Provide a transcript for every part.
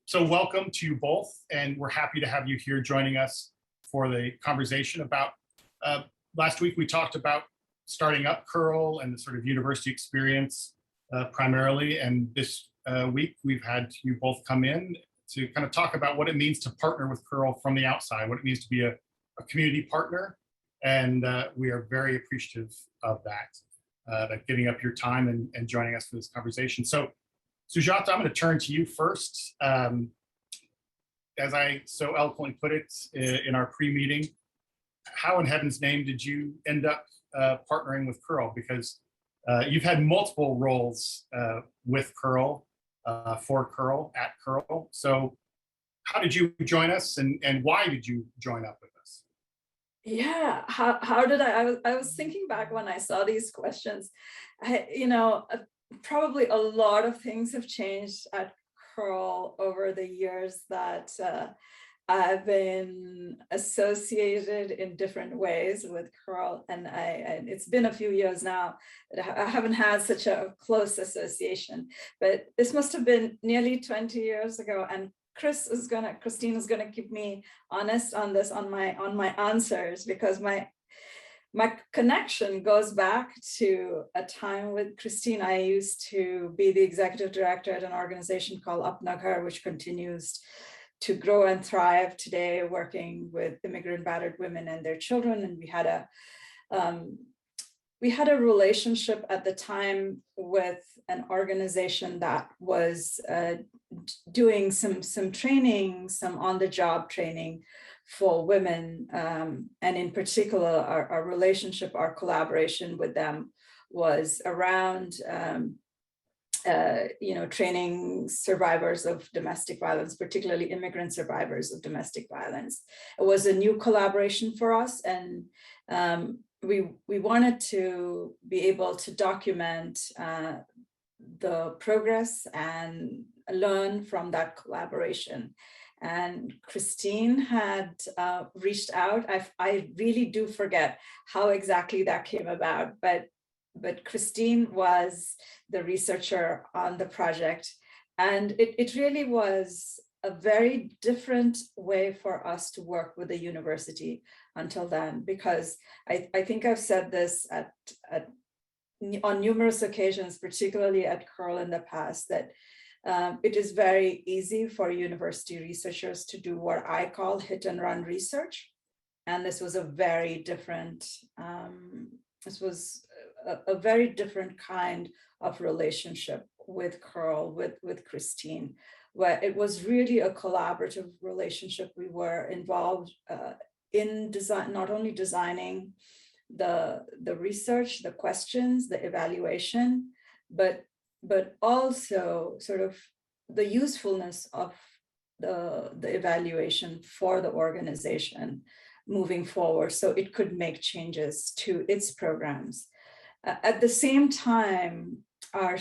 So welcome to you both, and we're happy to have you here joining us for the conversation about, last week we talked about starting up Peril and the sort of university experience primarily, and this week we've had you both come in to kind of talk about what it means to partner with Peril from the outside, what it means to be a community partner, and we are very appreciative of that giving up your time and joining us for this conversation. So Sujata, I'm going to turn to you first. As I so eloquently put it in our pre-meeting, how in heaven's name did you end up partnering with Peril? Because you've had multiple roles with Peril, for Peril, at Peril. So how did you join us, and why did you join up with us? Yeah, how did I was thinking back when I saw these questions. Probably a lot of things have changed at Peril over the years that I've been associated in different ways with Peril, and it's been a few years now that I haven't had such a close association, but this must have been nearly 20 years ago, and Christine is gonna keep me honest on this, on my answers, because my connection goes back to a time with Christine. I used to be the executive director at an organization called Upnagar, which continues to grow and thrive today, working with immigrant battered women and their children. And we had a relationship at the time with an organization that was doing some training, some on-the-job training for women, and in particular, our relationship, our collaboration with them was around, training survivors of domestic violence, particularly immigrant survivors of domestic violence. It was a new collaboration for us, and we wanted to be able to document the progress and learn from that collaboration. And Christine had reached out. I really do forget how exactly that came about, but Christine was the researcher on the project, and it really was a very different way for us to work with the university until then, because I think I've said this on numerous occasions, particularly at Peril in the past, that it is very easy for university researchers to do what I call hit and run research. And this was a very different, a very different kind of relationship with Peril, with Christine, where it was really a collaborative relationship. We were involved in design, not only designing the research, the questions, the evaluation, but also sort of the usefulness of the evaluation for the organization moving forward, so it could make changes to its programs. At the same time, our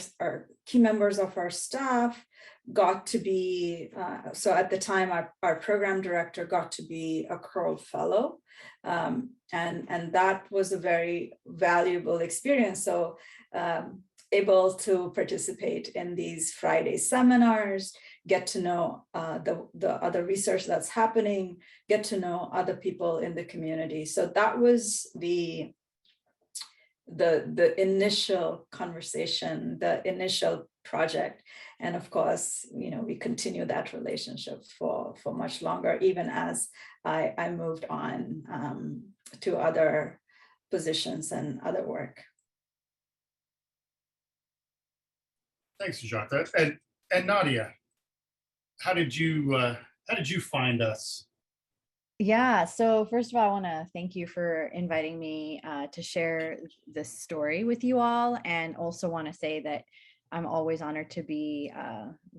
key members of our staff got to be, so at the time, our program director got to be a Peril Fellow, and that was a very valuable experience. So able to participate in these Friday seminars, get to know the other research that's happening, get to know other people in the community. So that was the initial conversation, the initial project. And of course, we continue that relationship for much longer, even as I moved on to other positions and other work. Thanks, Sujata. And Nadiah, how did you find us? Yeah, so first of all, I want to thank you for inviting me to share this story with you all, and also want to say that I'm always honored to be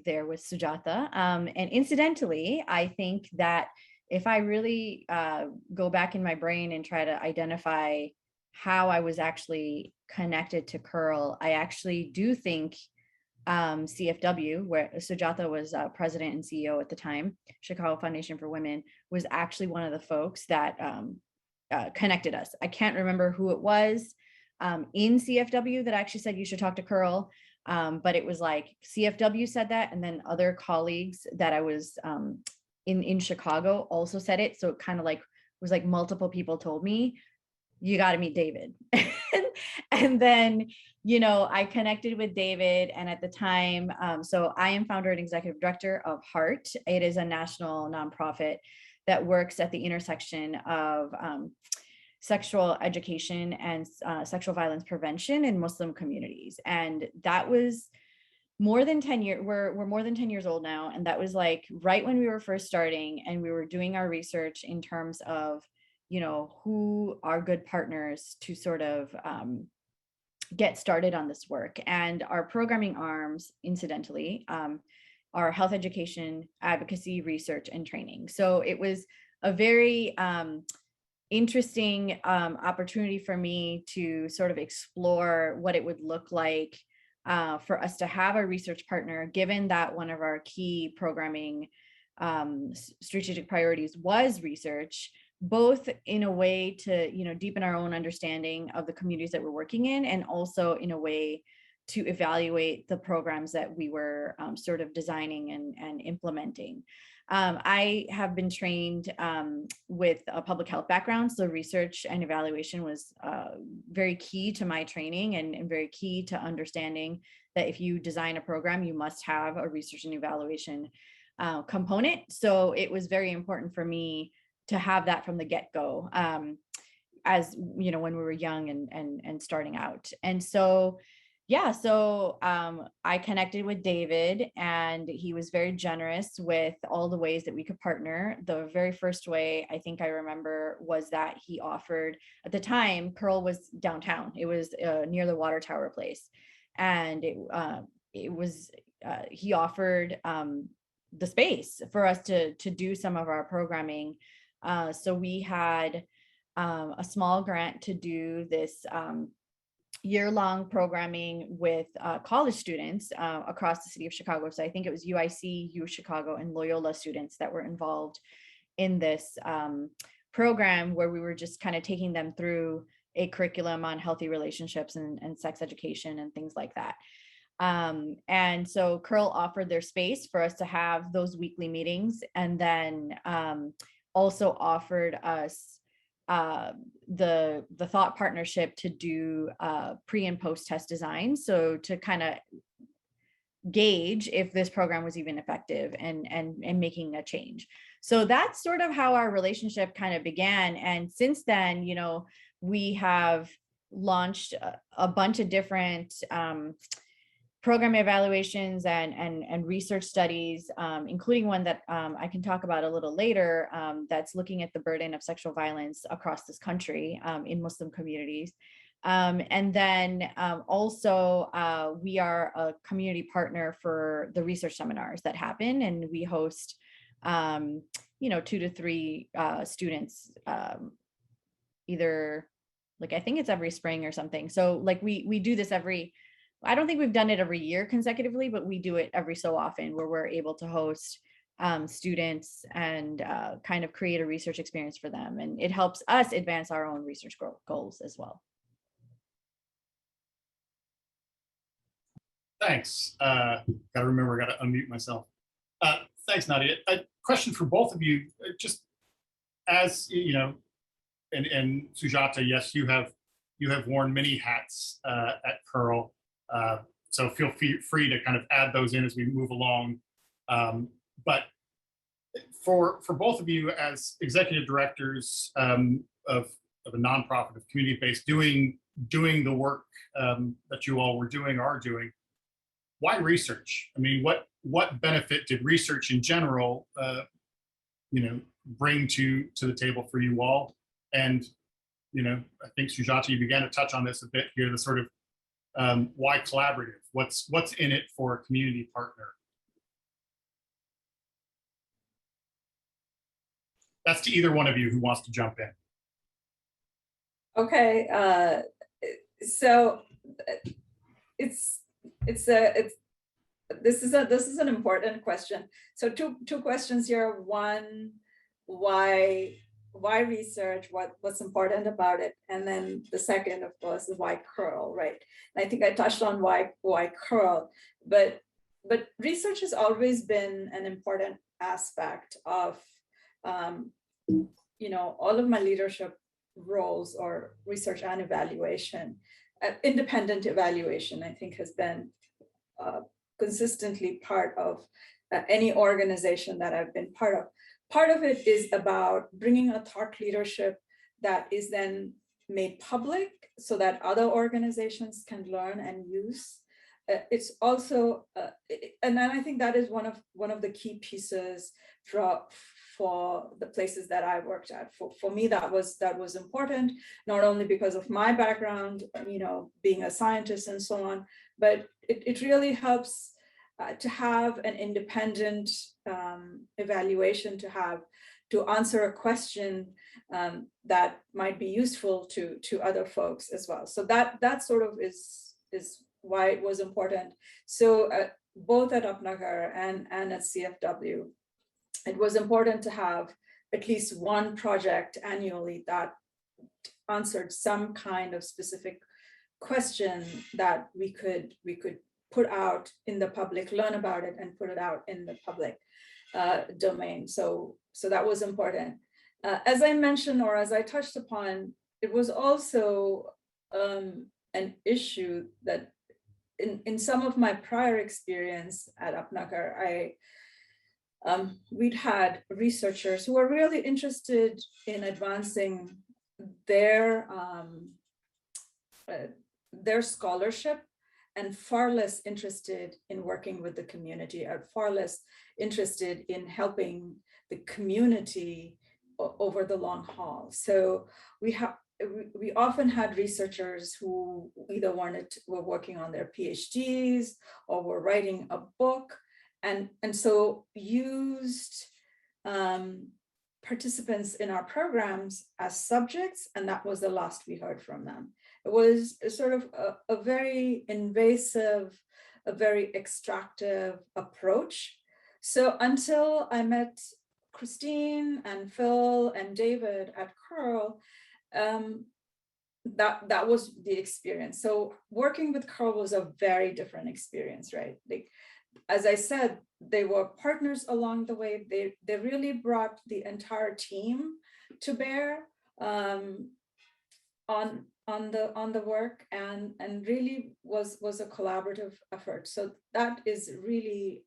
there with Sujata. And incidentally, I think that if I really go back in my brain and try to identify how I was actually connected to Peril, I actually do think CFW, where Sujata was president and CEO at the time, Chicago Foundation for Women, was actually one of the folks that connected us. I can't remember who it was in CFW that actually said you should talk to Peril, But it was like CFW said that, and then other colleagues that I was in Chicago also said it. So it kind of like was like multiple people told me, you got to meet David. And then, I connected with David. And at the time, so I am founder and executive director of Heart. It is a national nonprofit that works at the intersection of sexual education and sexual violence prevention in Muslim communities. And that was more than 10 years. We're more than 10 years old now. And that was like right when we were first starting, and we were doing our research in terms of, who are good partners to sort of get started on this work. And our programming arms, incidentally, are health education, advocacy, research, and training. So it was a very interesting opportunity for me to sort of explore what it would look like for us to have a research partner, given that one of our key programming strategic priorities was research, both in a way to, deepen our own understanding of the communities that we're working in, and also in a way to evaluate the programs that we were sort of designing and implementing. I have been trained with a public health background, so research and evaluation was very key to my training, and very key to understanding that if you design a program, you must have a research and evaluation component. So it was very important for me to have that from the get-go, as when we were young and starting out. And so I connected with David, and he was very generous with all the ways that we could partner. The very first way I think I remember was that he offered, at the time, Peril was downtown. It was near the water tower place. And he offered the space for us to do some of our programming. So we had a small grant to do this year-long programming with college students across the city of Chicago. So I think it was UIC, U Chicago, and Loyola students that were involved in this program, where we were just kind of taking them through a curriculum on healthy relationships and sex education and things like that. And so Curl offered their space for us to have those weekly meetings, and then also offered us the thought partnership to do pre and post test design. So to kind of gauge if this program was even effective and making a change. So that's sort of how our relationship kind of began. And since then, we have launched a bunch of different program evaluations and research studies, including one that I can talk about a little later, that's looking at the burden of sexual violence across this country in Muslim communities. And then also we are a community partner for the research seminars that happen, and we host 2 to 3 students, either like, I think it's every spring or something. So like we do this I don't think we've done it every year consecutively, but we do it every so often, where we're able to host students and kind of create a research experience for them. And it helps us advance our own research goals as well. Thanks. Got to remember, got to unmute myself. Thanks, Nadiah. A question for both of you, just as and Sujata, yes, you have worn many hats at Peril. So feel free to kind of add those in as we move along. But for both of you as executive directors of a nonprofit, of community-based, doing the work that you all are doing, why research? I mean, what benefit did research in general, bring to the table for you all? And I think Sujata, you began to touch on this a bit here. The sort of why collaborative? What's in it for a community partner? That's to either one of you who wants to jump in. Okay, so this is an important question. So two questions here. One, why why research, what's important about it, and then the second, of course, is why curl, right? And I think I touched on why curl, but research has always been an important aspect of all of my leadership roles, or research and evaluation. Independent evaluation, I think, has been consistently part of any organization that I've been part of. Part of it is about bringing a thought leadership that is then made public so that other organizations can learn and use. It's also, and then I think that is one of the key pieces for the places that I worked at. For me, that was important, not only because of my background, being a scientist and so on, but it really helps to have an independent evaluation, to answer a question that might be useful to other folks as well. So that sort of is why it was important. So both at Upnagar and at CFW, it was important to have at least one project annually that answered some kind of specific question that we could put out in the public, learn about it, and put it out in the public domain. So that was important. As I mentioned, or as I touched upon, it was also an issue that in some of my prior experience at Upnagar, we'd had researchers who were really interested in advancing their scholarship, and far less interested in working with the community, or far less interested in helping the community over the long haul. So we often had researchers who either were working on their PhDs or were writing a book, and so used participants in our programs as subjects, and that was the last we heard from them. It was sort of a very invasive, a very extractive approach. So until I met Christine and Phil and David at Curl, that was the experience. So working with Curl was a very different experience, right? As I said, they were partners along the way. They really brought the entire team to bear on the work, and really was a collaborative effort. So that is really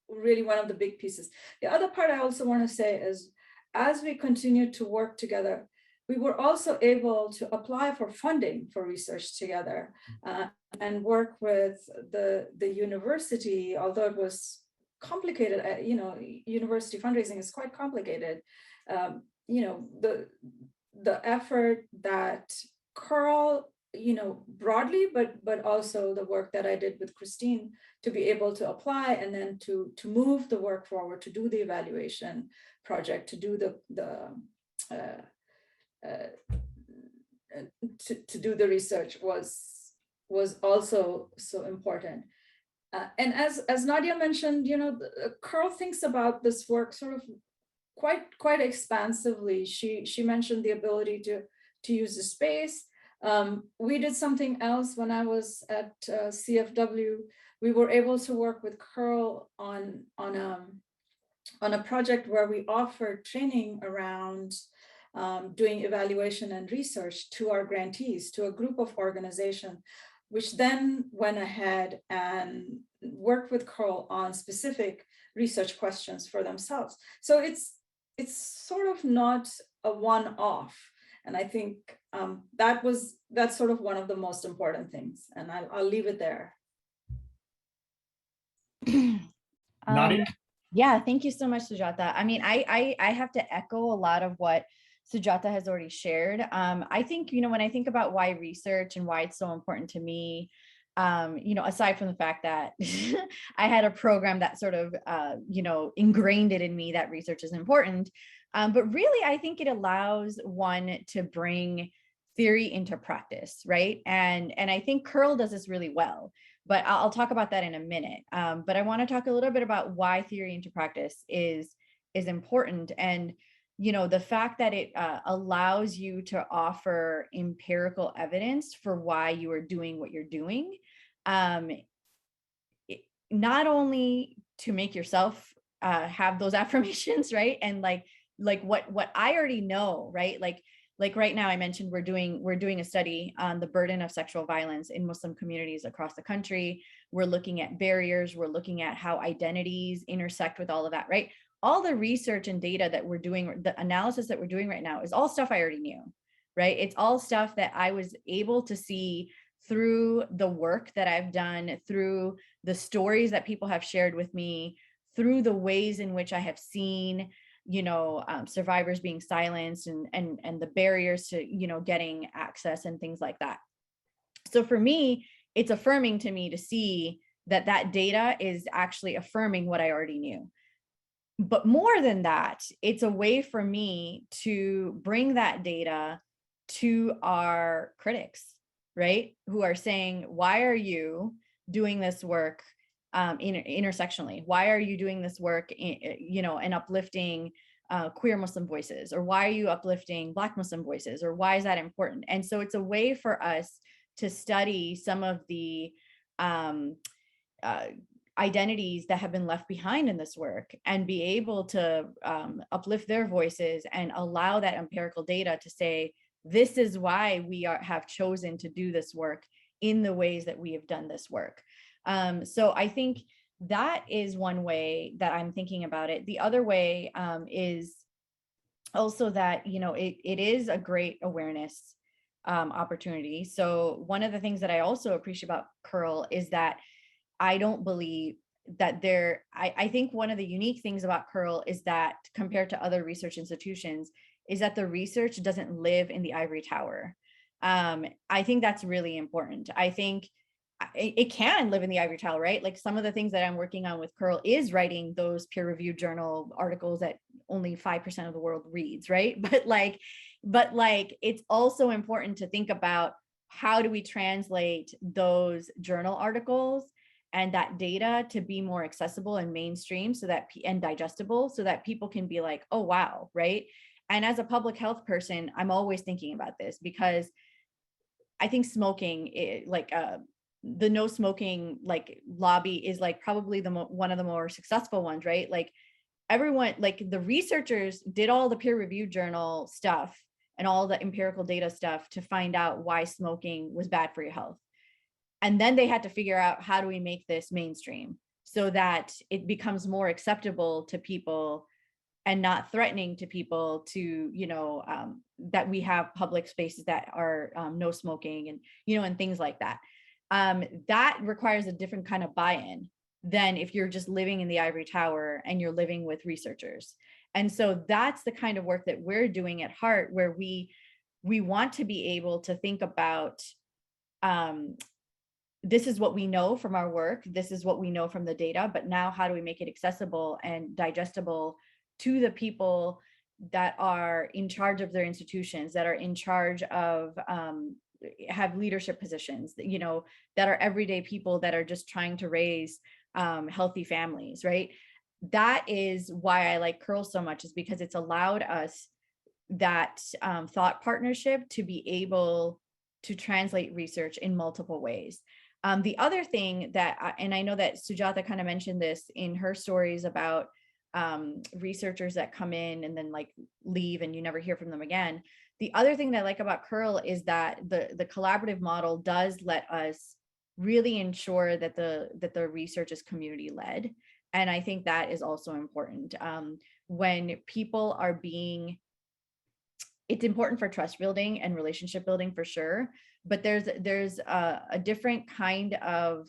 really one of the big pieces. The other part I also want to say is, as we continued to work together, we were also able to apply for funding for research together, and work with the university, although it was complicated. University fundraising is quite complicated. The effort that Curl, broadly, but also the work that I did with Christine to be able to apply, and then to move the work forward, to do the evaluation project, to do to do the research was also so important. And as Nadiah mentioned, Curl thinks about this work sort of quite expansively. She mentioned the ability to use the space. We did something else when I was at CFW. We were able to work with Curl on a project where we offered training around doing evaluation and research to our grantees, to a group of organizations, which then went ahead and worked with Curl on specific research questions for themselves. So it's sort of not a one-off. And I think that's sort of one of the most important things. And I'll leave it there. Nadiah? Yeah, thank you so much, Sujata. I mean, I have to echo a lot of what Sujata has already shared. I think, when I think about why research and why it's so important to me, aside from the fact that I had a program that sort of, ingrained it in me that research is important. But really, I think it allows one to bring theory into practice, right? And I think Curl does this really well, but I'll talk about that in a minute. But I want to talk a little bit about why theory into practice is is important. And, you know, the fact that it allows you to offer empirical evidence for why you are doing what you're doing, not only to make yourself have those affirmations, right? And like what I already know, right? Like right now I mentioned we're doing a study on the burden of sexual violence in Muslim communities across the country. We're looking at barriers, we're looking at how identities intersect with all of that, right? All the research and data that we're doing, the analysis that we're doing right now is all stuff I already knew, right? It's all stuff that I was able to see through the work that I've done, through the stories that people have shared with me, through the ways in which I have seen, you know, survivors being silenced and the barriers to, you know, getting access and things like that. So for me, it's affirming to me to see that that data is actually affirming what I already knew. But more than that, it's a way for me to bring that data to our critics, right? Who are saying, why are you doing this work intersectionally? Why are you doing this work, you know, and uplifting queer Muslim voices? Or why are you uplifting Black Muslim voices? Or why is that important? And so it's a way for us to study some of the identities that have been left behind in this work and be able to uplift their voices and allow that empirical data to say, this is why we have chosen to do this work in the ways that we have done this work. So I think that is one way that I'm thinking about it. The other way is also that, you know, it is a great awareness opportunity. So one of the things that I also appreciate about Peril is that I don't believe that I think one of the unique things about Peril is that compared to other research institutions is that the research doesn't live in the ivory tower. I think that's really important. I think it can live in the ivory tower, right? Like some of the things that I'm working on with Peril is writing those peer-reviewed journal articles that only 5% of the world reads, right? But like it's also important to think about how do we translate those journal articles and that data to be more accessible and mainstream so that and digestible so that people can be like, oh wow, right? And as a public health person, I'm always thinking about this because I think smoking, the no smoking like lobby is like probably one of the more successful ones, right? Like everyone, like the researchers did all the peer-reviewed journal stuff and all the empirical data stuff to find out why smoking was bad for your health. And then they had to figure out how do we make this mainstream so that it becomes more acceptable to people and not threatening to people to, you know, that we have public spaces that are no smoking and, you know, and things like that. That requires a different kind of buy-in than if you're just living in the ivory tower and you're living with researchers. And so that's the kind of work that we're doing at Heart, where we want to be able to think about this is what we know from our work, this is what we know from the data, but now how do we make it accessible and digestible to the people that are in charge of their institutions, that are in charge of have leadership positions, you know, that are everyday people that are just trying to raise healthy families, right? That is why I like Peril so much, is because it's allowed us that thought partnership to be able to translate research in multiple ways. The other thing that, and I know that Sujata kind of mentioned this in her stories about researchers that come in and then like leave and you never hear from them again. The other thing that I like about Peril is that the collaborative model does let us really ensure that the research is community led. And I think that is also important. When people are it's important for trust building and relationship building for sure, but there's a different kind of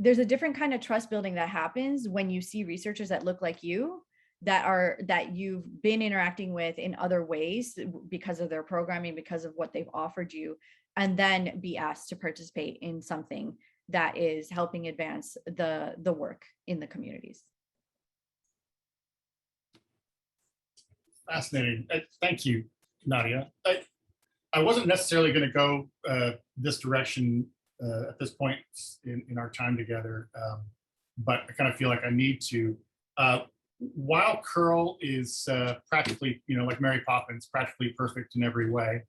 there's a different kind of trust building that happens when you see researchers that look like you, that you've been interacting with in other ways because of their programming, because of what they've offered you, and then be asked to participate in something that is helping advance the work in the communities. Fascinating. Thank you, Nadiah. I wasn't necessarily going to go this direction at this point in our time together, but I kind of feel like I need to. While Curl is practically, like Mary Poppins, practically perfect in every way,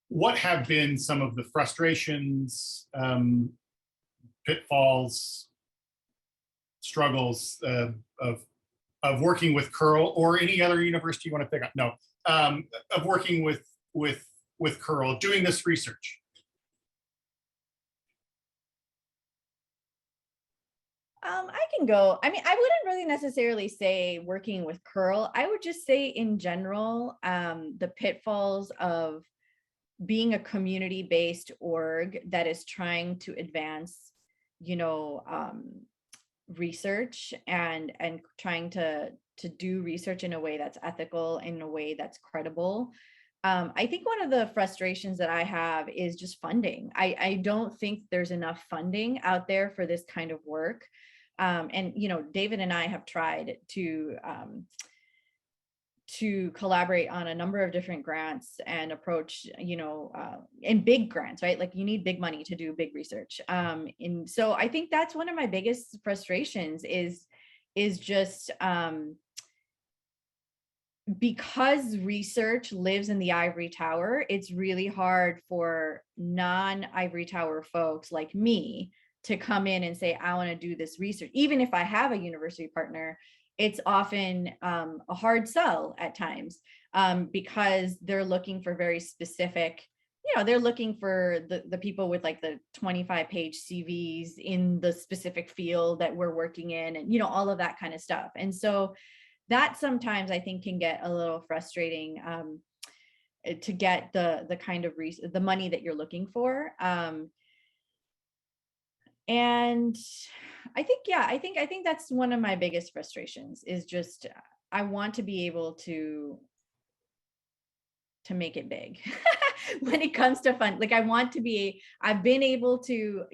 what have been some of the frustrations, pitfalls, struggles of working with Curl or any other university you want to pick up? No, of working with Curl, doing this research. I can go. I mean, I wouldn't really necessarily say working with Curl. I would just say in general, the pitfalls of being a community-based org that is trying to advance, research and trying to do research in a way that's ethical, in a way that's credible. I think one of the frustrations that I have is just funding. I don't think there's enough funding out there for this kind of work. And David and I have tried to collaborate on a number of different grants and approach, in big grants, right? Like you need big money to do big research. And so I think that's one of my biggest frustrations is just because research lives in the ivory tower, it's really hard for non-ivory tower folks like me to come in and say, I want to do this research. Even if I have a university partner, it's often a hard sell at times because they're looking for very specific, they're looking for the people with like the 25-page CVs in the specific field that we're working in and, all of that kind of stuff. And so that sometimes I think can get a little frustrating to get the kind of the money that you're looking for. And I think that's one of my biggest frustrations is just I want to be able to make it big when it comes to fund. Like I've been able to,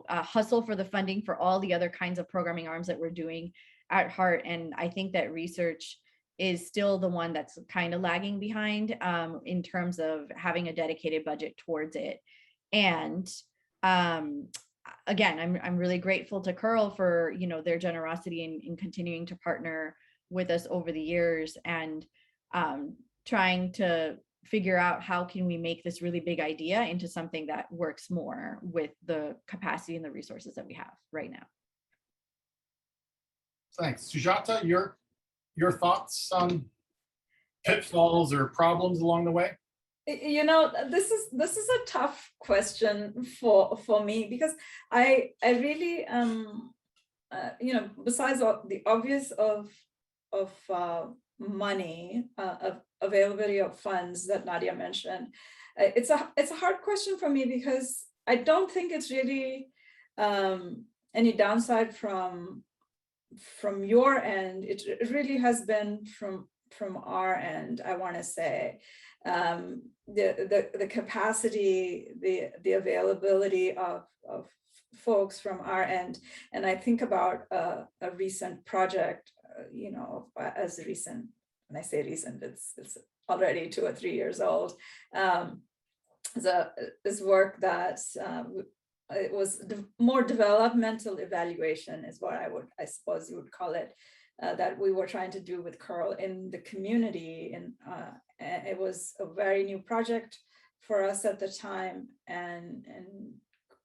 hustle for the funding for all the other kinds of programming arms that we're doing at heart. And I think that research is still the one that's kind of lagging behind in terms of having a dedicated budget towards it. And again, I'm really grateful to Curl for, their generosity in continuing to partner with us over the years and trying to figure out how can we make this really big idea into something that works more with the capacity and the resources that we have right now. Thanks. Sujata, your thoughts on pitfalls or problems along the way? This is a tough question for me because I really besides the obvious of money, of availability of funds that Nadiah mentioned, it's a hard question for me because I don't think it's really any downside from your end. It really has been from our end, I want to say. The capacity, the availability of folks from our end. And I think about a recent project, as recent, when I say recent, it's already 2 or 3 years old. This work that it was more developmental evaluation is what I suppose you would call it, that we were trying to do with Curl in the community. And it was a very new project for us at the time. And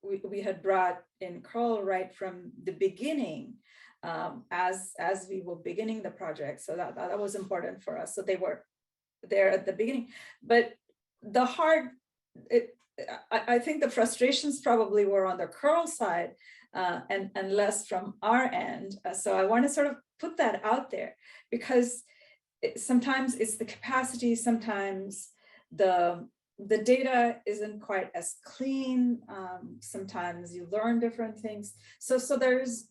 we had brought in Curl right from the beginning as we were beginning the project. So that was important for us. So they were there at the beginning. But I think the frustrations probably were on the Curl side and less from our end. So I want to sort of put that out there because sometimes it's the capacity, sometimes the data isn't quite as clean. Sometimes you learn different things. So there's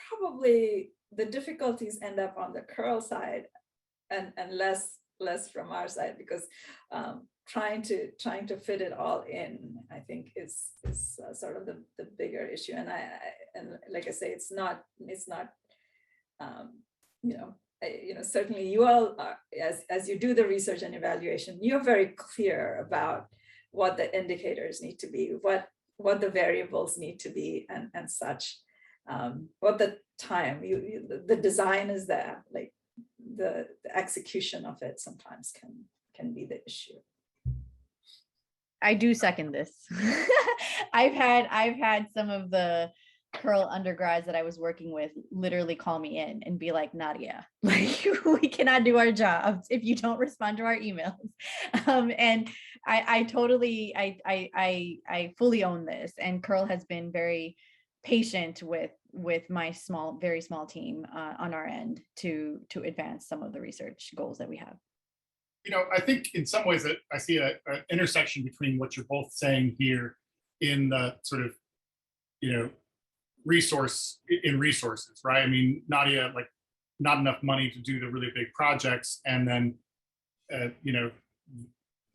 probably the difficulties end up on the Curl side and less from our side because trying to fit it all in, I think is sort of the bigger issue. And like I say, it's not certainly you all are, as you do the research and evaluation, you're very clear about what the indicators need to be, what the variables need to be, and such. What the time, the design is there, like the execution of it sometimes can be the issue. I do second this. I've had some of the Peril undergrads that I was working with literally call me in and be like, Nadiah, like, we cannot do our jobs if you don't respond to our emails. And I totally, I fully own this. And Peril has been very patient with my very small team on our end to advance some of the research goals that we have. I think in some ways that I see an intersection between what you're both saying here in the sort of, resources, right? I mean, Nadiah, like, not enough money to do the really big projects. And then,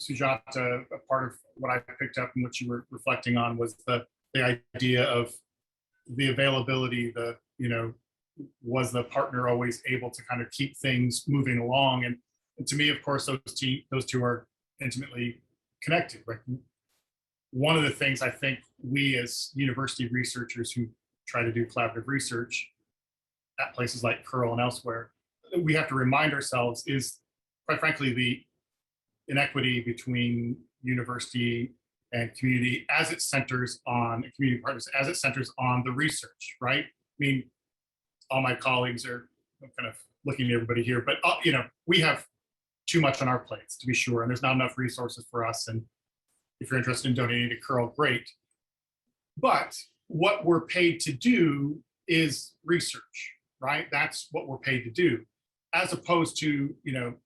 Sujata, a part of what I picked up and what you were reflecting on was the idea of the availability, was the partner always able to kind of keep things moving along? And to me, of course, those two are intimately connected. Right? One of the things I think we as university researchers who try to do collaborative research at places like Peril and elsewhere, we have to remind ourselves is, quite frankly, the inequity between university and community as it centers on community partners, as it centers on the research, right? I mean, all my colleagues are kind of looking at everybody here, but we have too much on our plates, to be sure, and there's not enough resources for us. And if you're interested in donating to Peril, great. But what we're paid to do is research, right? That's what we're paid to do, as opposed to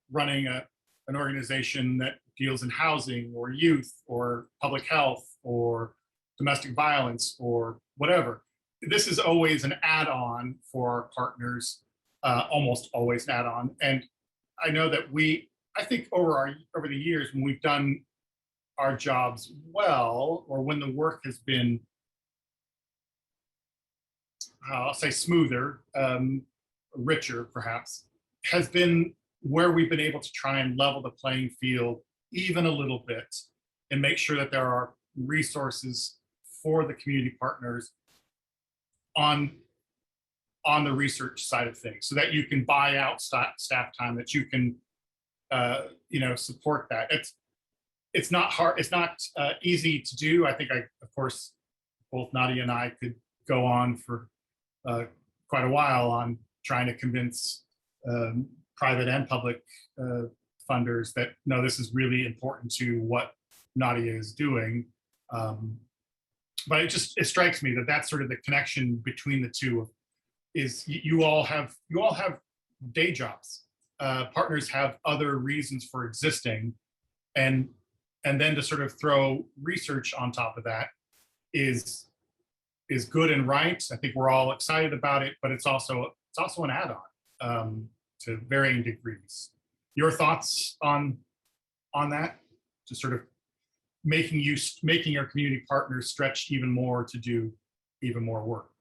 running an organization that deals in housing or youth or public health or domestic violence or whatever. This is always an add-on for our partners, almost always an add-on. And I know that I think over the years, when we've done our jobs well, or when the work has been, I'll say smoother, richer perhaps, has been where we've been able to try and level the playing field even a little bit and make sure that there are resources for the community partners on the research side of things, so that you can buy out staff time, that you can support that. It's not hard. It's not easy to do. I think of course, both Nadiah and I could go on for quite a while on trying to convince private and public funders that no, this is really important to what Nadiah is doing. But it strikes me that that's sort of the connection between the two. Is you all have day jobs. Partners have other reasons for existing, and then to sort of throw research on top of that is good and right. I think we're all excited about it, but it's also an add-on to varying degrees. Your thoughts on that? To sort of making your community partners stretch even more to do even more work.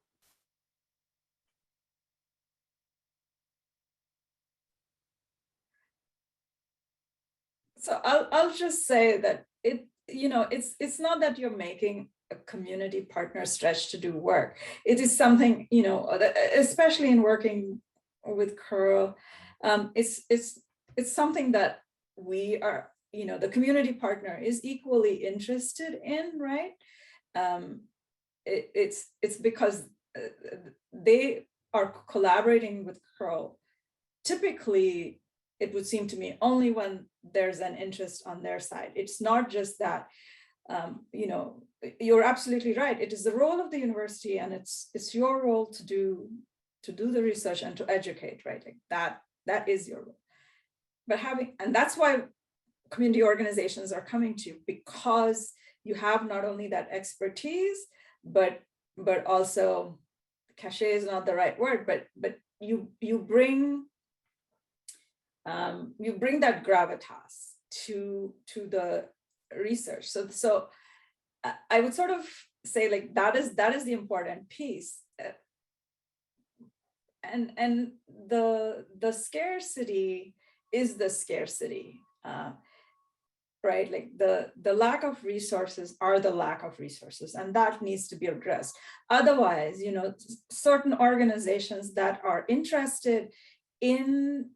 So I'll just say that it's not that you're making a community partner stretch to do work. It is something, especially in working with Peril, it's something that we are, the community partner is equally interested in, right? It's because they are collaborating with Peril. Typically, it would seem to me only when there's an interest on their side. It's not just that, you're absolutely right. It is the role of the university, and it's your role to do the research and to educate, right? Like that is your role. But and that's why community organizations are coming to you, because you have not only that expertise, but also, cachet is not the right word, but you bring that gravitas to the research. So I would sort of say, like, that is the important piece. and the scarcity is the scarcity, right? Like the lack of resources are the lack of resources, and that needs to be addressed. Otherwise, certain organizations that are interested in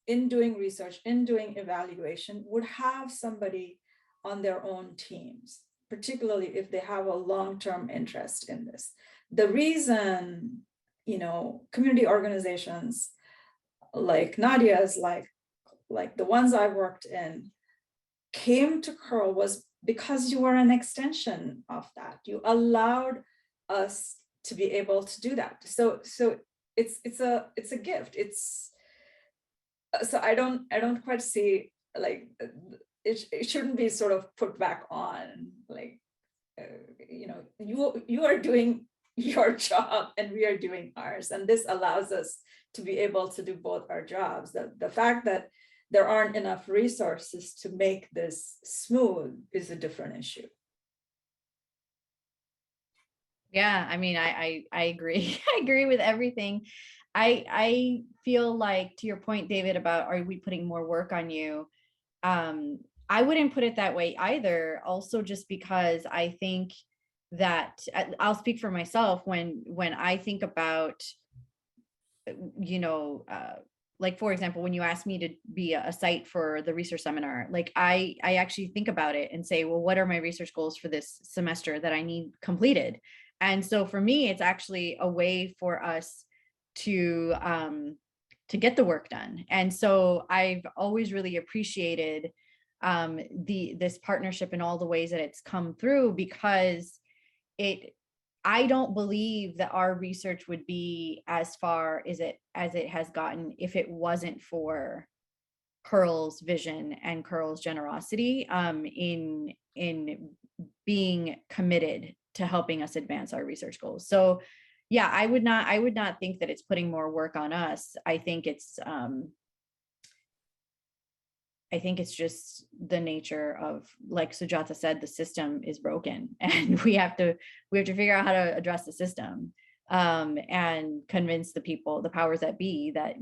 doing research, in doing evaluation, would have somebody on their own teams, particularly if they have a long-term interest in this. The reason, community organizations like Nadiah's, like the ones I worked in, came to Curl was because you were an extension of that. You allowed us to be able to do that. So it's a gift. So I don't quite see, like, it shouldn't be sort of put back on, like, you are doing your job and we are doing ours, and this allows us to be able to do both our jobs. The fact that there aren't enough resources to make this smooth is a different issue. Yeah, I mean, I agree. I agree with everything. I feel like, to your point, David, about are we putting more work on you? I wouldn't put it that way either. Also, just because I think that I'll speak for myself when I think about, like, for example, when you asked me to be a site for the research seminar, like I actually think about it and say, well, what are my research goals for this semester that I need completed? And so for me, it's actually a way for us to get the work done. And so I've always really appreciated this partnership in all the ways that it's come through, because I don't believe that our research would be as far as it has gotten if it wasn't for Perl's vision and Perl's generosity in being committed to helping us advance our research goals. So yeah, I would not think that it's putting more work on us. I think it's just the nature of, like Sujata said, the system is broken, and we have to figure out how to address the system, and convince the people, the powers that be, that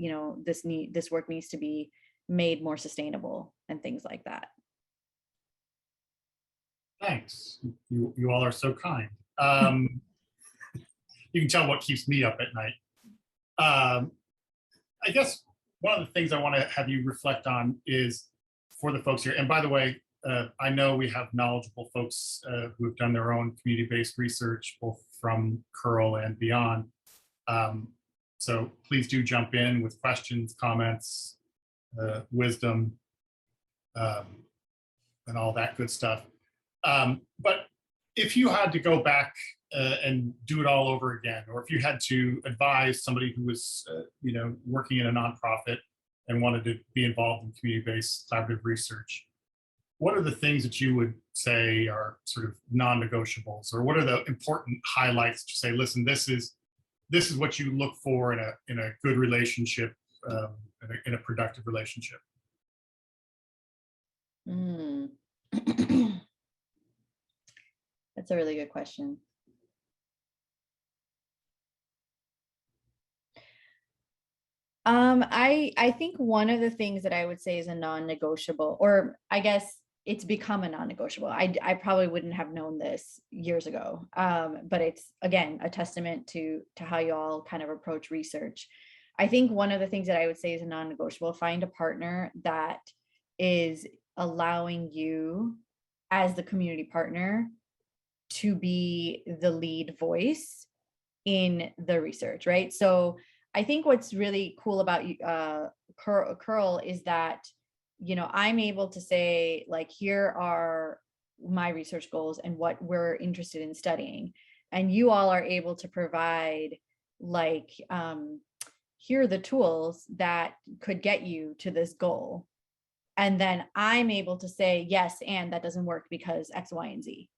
this work needs to be made more sustainable and things like that. Thanks. You all are so kind. You can tell what keeps me up at night. I guess one of the things I want to have you reflect on is, for the folks here, and by the way, I know we have knowledgeable folks who have done their own community-based research, both from Curl and beyond. So please do jump in with questions, comments, wisdom, and all that good stuff. But if you had to go back and do it all over again, or if you had to advise somebody who was working in a nonprofit and wanted to be involved in community-based collaborative research, what are the things that you would say are sort of non-negotiables, or what are the important highlights to say, listen, this is what you look for in a good relationship, in a productive relationship? That's a really good question. I think one of the things that I would say is a non-negotiable, or I guess it's become a non-negotiable. I probably wouldn't have known this years ago, but it's, again, a testament to how you all kind of approach research. I think one of the things that I would say is a non-negotiable: find a partner that is allowing you as the community partner to be the lead voice in the research, right? So I think what's really cool about Curl is that, I'm able to say, like, here are my research goals and what we're interested in studying. And you all are able to provide, like, here are the tools that could get you to this goal. And then I'm able to say, yes, and that doesn't work because X, Y, and Z.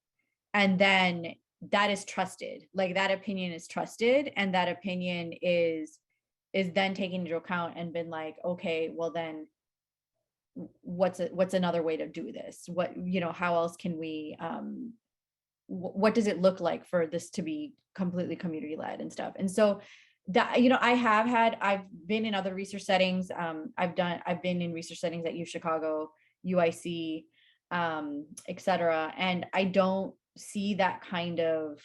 And then that is trusted, like that opinion is trusted, and that opinion is then taken into account and been like, okay, well then what's another way to do this? What, how else can we, what does it look like for this to be completely community led and stuff? And so that, you know, I've been in other research settings. I've been in research settings at U Chicago, UIC, et cetera. And I don't see that kind of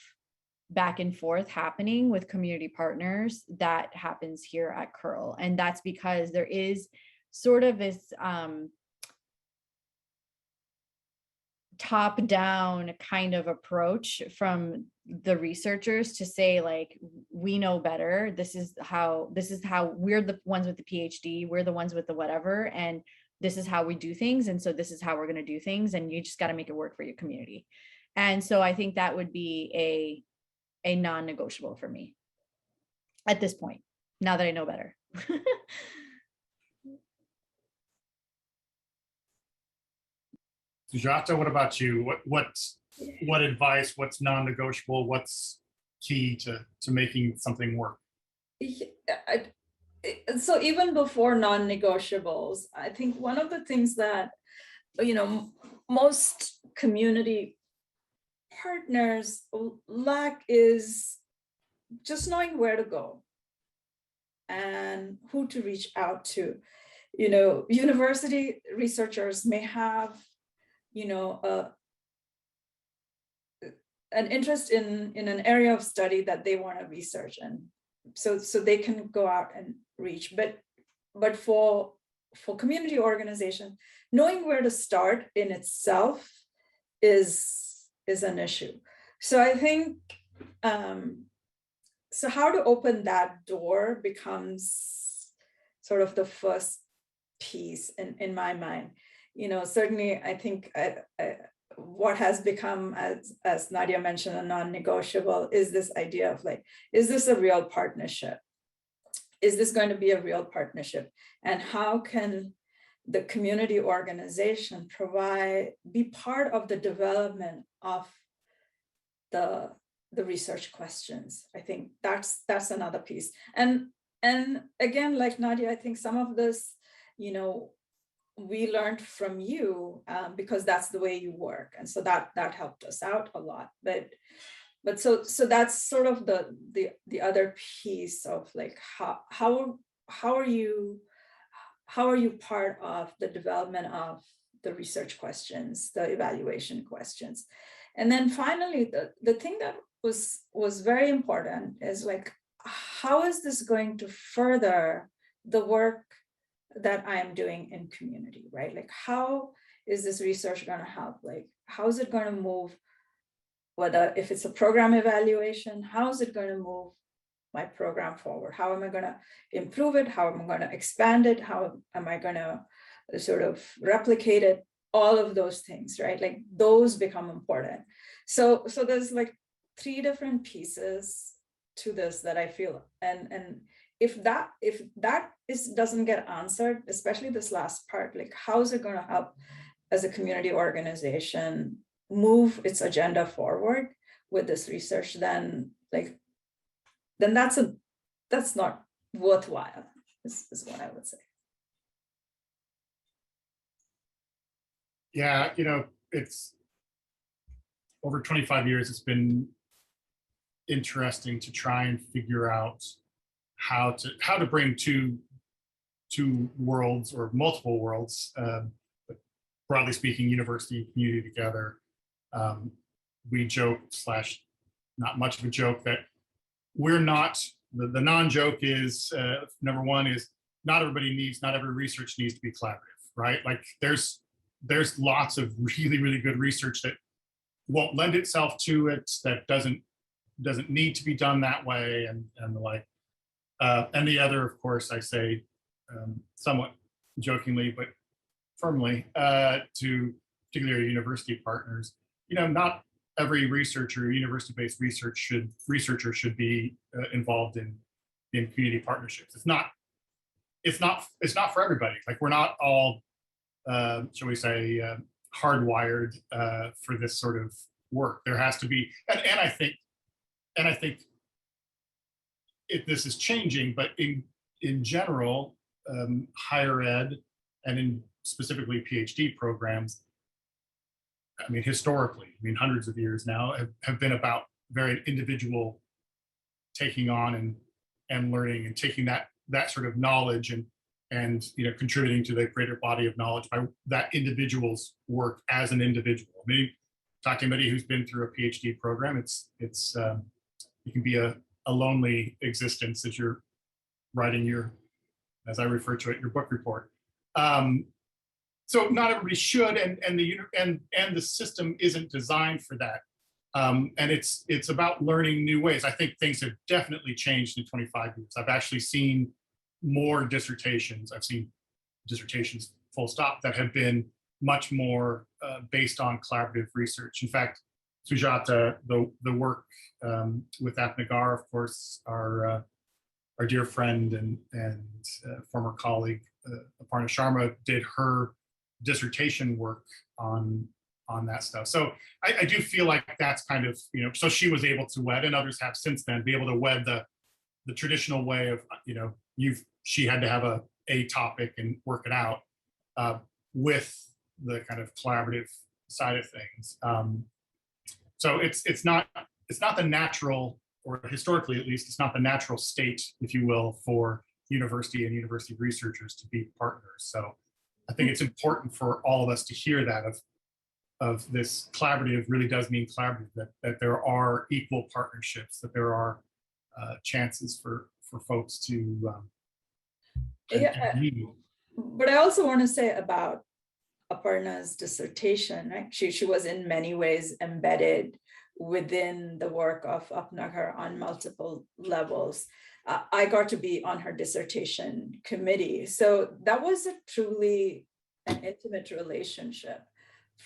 back and forth happening with community partners that happens here at Curl. And that's because there is sort of this top down kind of approach from the researchers to say, like, we know better. This is how we're the ones with the PhD, we're the ones with the whatever, and this is how we do things. And so this is how we're going to do things. And you just got to make it work for your community. And so I think that would be a non-negotiable for me at this point, now that I know better. Sujata, what about you? What advice, what's non-negotiable, what's key to making something work? So even before non-negotiables, I think one of the things that, you know, most community partners lack is just knowing where to go and who to reach out to. You know, university researchers may have, you know, an interest in an area of study that they want to research, and so they can go out and reach. But for community organization, knowing where to start in itself is an issue. So I think so how to open that door becomes sort of the first piece in my mind. You know, certainly I think what has become, as Nadiah mentioned, a non-negotiable is this idea of, like, is this a real partnership? Is this going to be a real partnership? And how can the community organization be part of the development of the research questions? I think that's another piece. And again, like Nadiah, I think some of this, you know, we learned from you because that's the way you work, and so that helped us out a lot. But so that's sort of the other piece of, like, how are you part of the development of the research questions, the evaluation questions. And then finally, the thing that was very important is, like, how is this going to further the work that I am doing in community, right? Like, how is this research going to help? Like, how is it going to move, whether if it's a program evaluation, how is it going to move my program forward? How am I going to improve it? How am I going to expand it? How am I going to sort of replicate it? All of those things, right? Like, those become important. So there's like 3 different pieces to this that I feel, and if that doesn't get answered, especially this last part, like, how is it going to help as a community organization move its agenda forward with this research, then that's not worthwhile, is what I would say. Yeah, you know, it's over 25 years, it's been interesting to try and figure out how to bring two worlds, or multiple worlds, but broadly speaking, university and community together. We joke / not much of a joke that we're not, the non-joke is, number one is not every research needs to be collaborative, right? Like, there's lots of really good research that won't lend itself to it, that doesn't need to be done that way, and the like. And the other, of course, I say somewhat jokingly but firmly to particularly university partners, you know, not every researcher, university-based researcher should be involved in community partnerships. It's not for everybody. Like, we're not all, shall we say, hardwired for this sort of work. There has to be, and I think this is changing, but in general, higher ed, and in specifically PhD programs, I mean, historically, hundreds of years now, have been about very individual taking on and and learning and taking that sort of knowledge and contributing to the greater body of knowledge by that individual's work as an individual. I mean, talk to anybody who's been through a PhD program, it can be a lonely existence as you're writing your, as I refer to it, your book report. So not everybody should, and the system isn't designed for that. And it's about learning new ways. I think things have definitely changed in 25 years. I've actually seen more dissertations. I've seen dissertations, full stop, that have been much more based on collaborative research. In fact, Sujata, the work with Nagar, of course, our dear friend and former colleague, Aparna Sharma, did her dissertation work on that stuff. So I do feel like that's kind of, so she was able to wed, and others have since then, be able to wed the traditional way of, she had to have a topic and work it out with the kind of collaborative side of things. So it's not the natural, or historically at least, it's not the natural state, if you will, for university and university researchers to be partners. So I think it's important for all of us to hear that of this collaborative really does mean collaborative, that there are equal partnerships, that there are chances for folks to meet. But I also want to say about Aparna's dissertation, right? She was in many ways embedded within the work of Apnagar on multiple levels. I got to be on her dissertation committee. So that was a truly an intimate relationship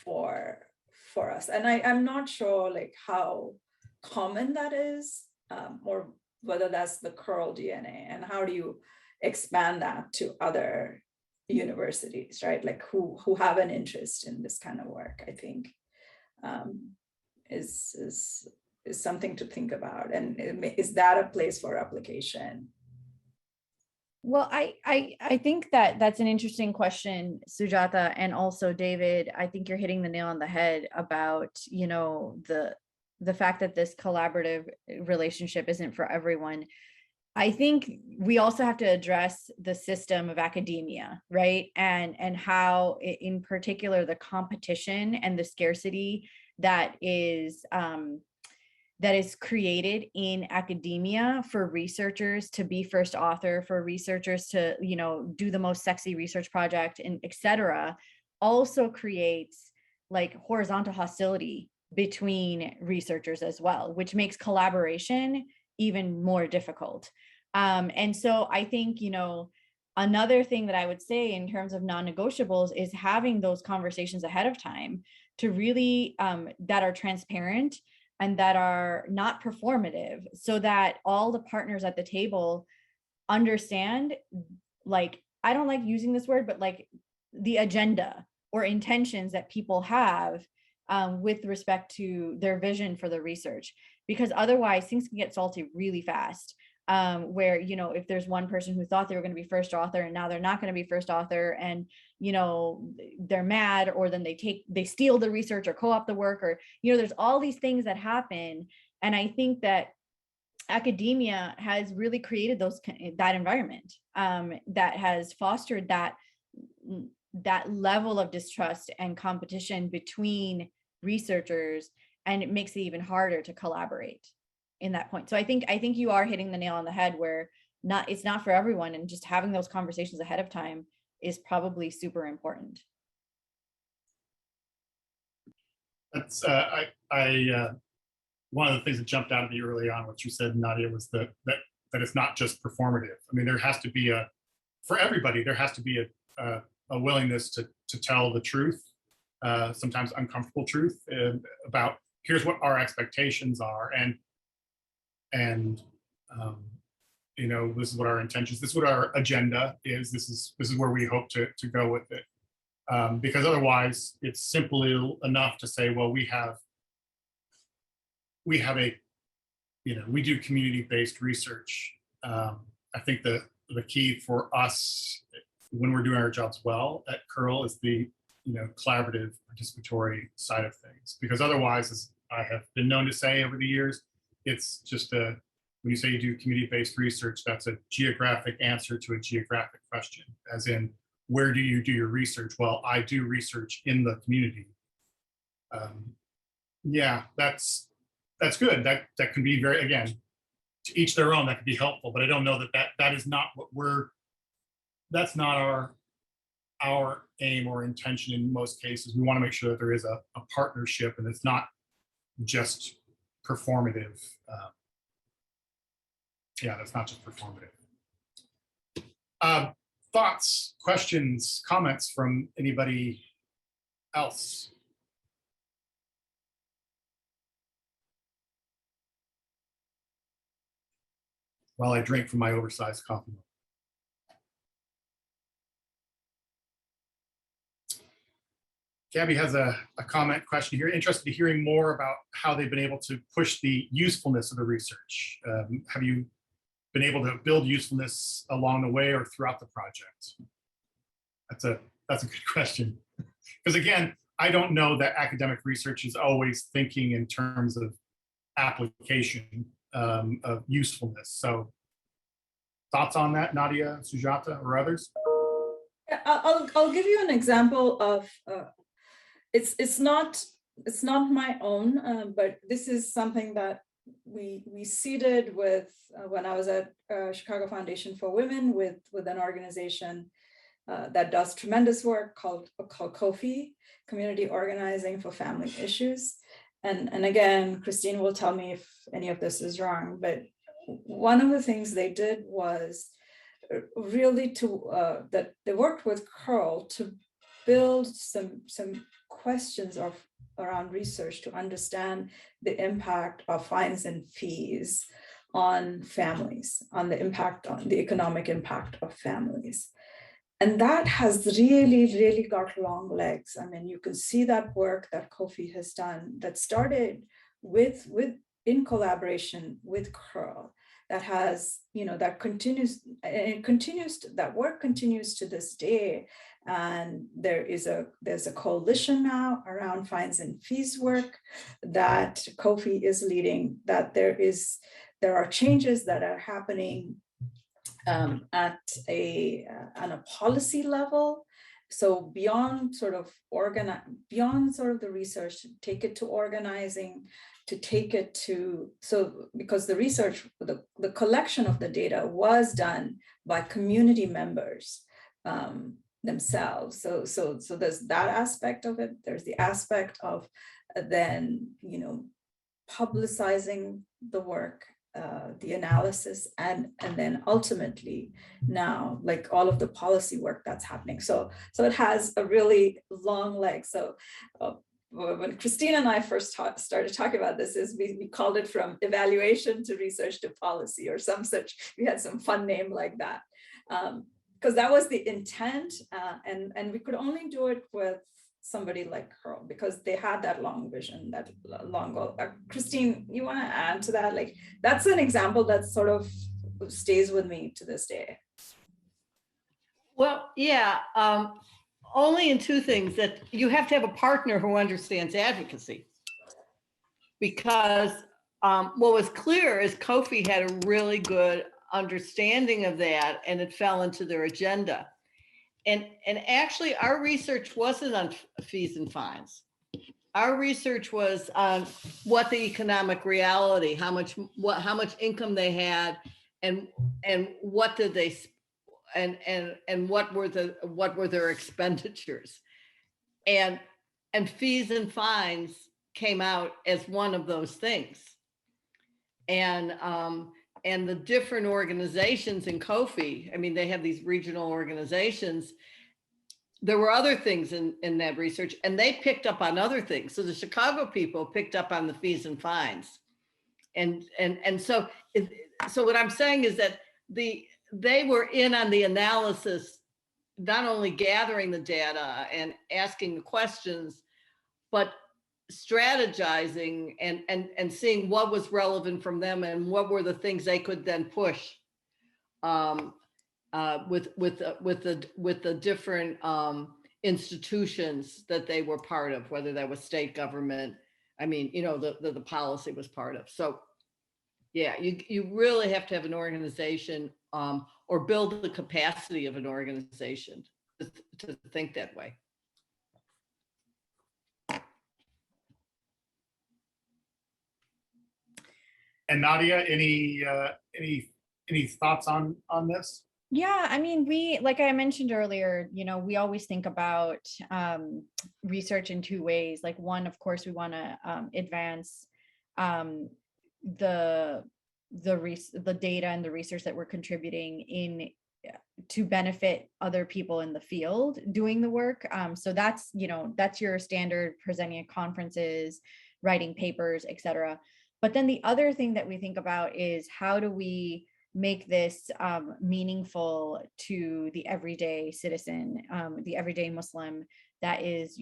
for us. And I'm not sure like how common that is, or whether that's the Curl DNA, and how do you expand that to other universities, right? Like who have an interest in this kind of work, I think is something to think about. And is that a place for application? Well, I think that's an interesting question, Sujata, and also David. I think you're hitting the nail on the head about, the fact that this collaborative relationship isn't for everyone. I think we also have to address the system of academia, right? And how, in particular, the competition and the scarcity that is created in academia for researchers to be first author, for researchers to, do the most sexy research project, and et cetera, also creates like horizontal hostility between researchers as well, which makes collaboration even more difficult. And so I think, another thing that I would say in terms of non-negotiables is having those conversations ahead of time to really, that are transparent and that are not performative, so that all the partners at the table understand, like, I don't like using this word, but like the agenda or intentions that people have with respect to their vision for the research, because otherwise things can get salty really fast. Where, if there's one person who thought they were going to be first author and now they're not going to be first author, and, they're mad, or then they steal the research or co-opt the work, or, there's all these things that happen. And I think that academia has really created that environment that has fostered that level of distrust and competition between researchers, and it makes it even harder to collaborate in that point. So I think you are hitting the nail on the head, where it's not for everyone, and just having those conversations ahead of time is probably super important. That's one of the things that jumped out at me early on, what you said, Nadiah, was that it's not just performative. I mean, there has to be for everybody, there has to be a willingness to tell the truth, sometimes uncomfortable truth, about here's what our expectations are, and this is what our intentions, this is what our agenda is, this is where we hope to go with it, because otherwise it's simply enough to say, well, we do community-based research. I think the key for us when we're doing our jobs well at Curl is the collaborative, participatory side of things, because otherwise, as I have been known to say over the years, it's just when you say you do community-based research, that's a geographic answer to a geographic question, as in, where do you do your research? Well, I do research in the community. Yeah, that's good. That can be very, again, to each their own, that could be helpful, but I don't know that is not what that's not our aim or intention in most cases. We want to make sure that there is a partnership and it's not just performative. Yeah, that's not just performative. Thoughts, questions, comments from anybody else? While I drink from my oversized coffee mug. Gabby has a comment question here. Interested in hearing more about how they've been able to push the usefulness of the research. Have you been able to build usefulness along the way or throughout the project? That's a good question. Because again, I don't know that academic research is always thinking in terms of application of usefulness. So thoughts on that, Nadiah, Sujata, or others? I'll give you an example of it's not my own, but this is something that we seeded with when I was at Chicago Foundation for Women with an organization that does tremendous work called COFI, Community Organizing for Family Issues. And again, Christine will tell me if any of this is wrong, but one of the things they did was really that they worked with Peril to build some questions around research to understand the impact of fines and fees on families, on the economic impact of families. And that has really got long legs. I mean, you can see that work that Kofi has done that started in collaboration with Peril, that has, that continues, and that work continues to this day. And there's a coalition now around fines and fees work that Kofi is leading, that there are changes that are happening on a policy level. So beyond sort of the research, take it to organizing, to take it to, because the research, the collection of the data was done by community members themselves. So there's that aspect of it. There's the aspect of then, publicizing the work, the analysis, and then ultimately now, like all of the policy work that's happening. So it has a really long leg. So when Christine and I first started talking about this, we called it from evaluation to research to policy, or some such. We had some fun name like that, because that was the intent, and we could only do it with somebody like Peril because they had that long vision, that long goal. Christine, you want to add to that? Like, that's an example that sort of stays with me to this day. Well, yeah, only in two things: that you have to have a partner who understands advocacy. Because what was clear is Kofi had a really good understanding of that, and it fell into their agenda. And actually, our research wasn't on fees and fines. Our research was on what the economic reality, how much income they had, and what did they, and what were their expenditures, and fees and fines came out as one of those things, and the different organizations in Kofi, I mean, they have these regional organizations. There were other things in that research, and they picked up on other things. So the Chicago people picked up on the fees and fines. And so what I'm saying is that they were in on the analysis, not only gathering the data and asking the questions, but strategizing and seeing what was relevant from them and what were the things they could then push with the different institutions that they were part of, whether that was state government. I mean, the policy was part of. So Yeah, you really have to have an organization or build the capacity of an organization to think that way. And Nadiah, any thoughts on this? Yeah, I mean, like I mentioned earlier, we always think about research in two ways. Like one, of course, we want to advance the data and the research that we're contributing in to benefit other people in the field doing the work. So that's your standard presenting at conferences, writing papers, etc. But then the other thing that we think about is how do we make this meaningful to the everyday citizen, the everyday Muslim that is,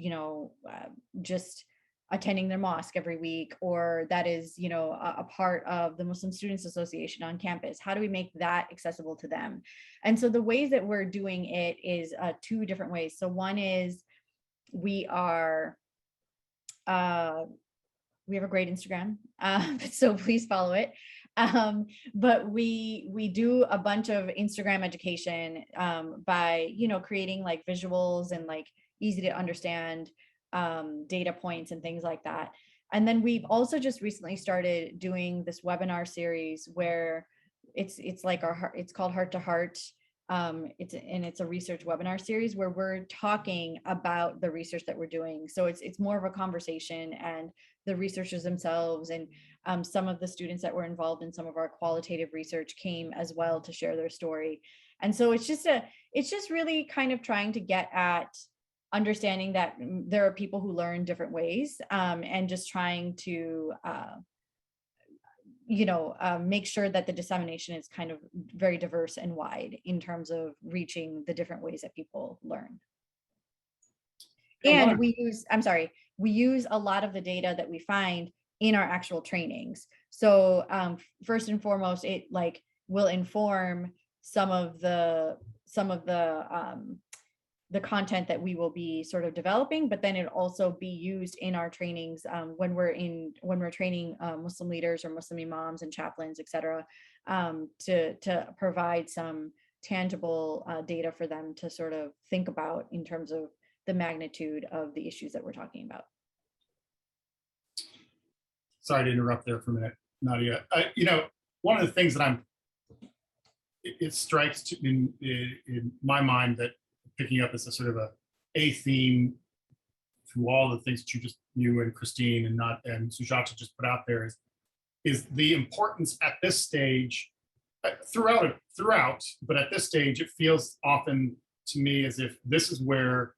just attending their mosque every week, or that is, a part of the Muslim Students Association on campus. How do we make that accessible to them? And so the ways that we're doing it is two different ways. So one is we have a great Instagram, so please follow it. But we do a bunch of Instagram education by, creating like visuals and like easy to understand data points and things like that. And then we've also just recently started doing this webinar series where it's called Heart to Heart. It's a research webinar series where we're talking about the research that we're doing. So it's more of a conversation, and the researchers themselves and some of the students that were involved in some of our qualitative research came as well to share their story. And so it's just really kind of trying to get at understanding that there are people who learn different ways, and just trying to make sure that the dissemination is kind of very diverse and wide in terms of reaching the different ways that people learn. And we use a lot of the data that we find in our actual trainings. So first and foremost, it like will inform some of the content that we will be sort of developing, but then it also be used in our trainings when we're training Muslim leaders or Muslim imams and chaplains, etc., to provide some tangible data for them to sort of think about in terms of the magnitude of the issues that we're talking about. Sorry to interrupt there for a minute, Nadiah. One of the things that it strikes in my mind that picking up as a sort of a theme through all the things that you and Christine and Sujata just put out there is the importance at this stage, throughout, but at this stage, it feels often to me as if this is where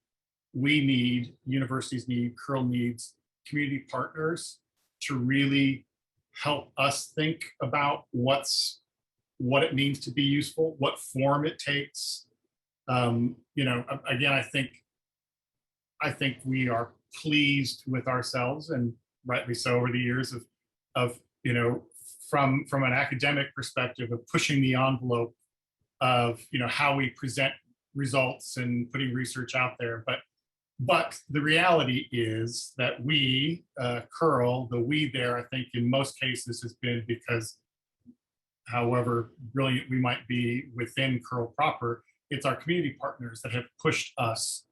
universities need, Peril needs community partners to really help us think about what it means to be useful, what form it takes. Again, I think we are pleased with ourselves, and rightly so, over the years of from an academic perspective of pushing the envelope of how we present results and putting research out there. But the reality is that we, Peril, the we there, I think in most cases has been because however brilliant we might be within Peril proper, it's our community partners that have pushed us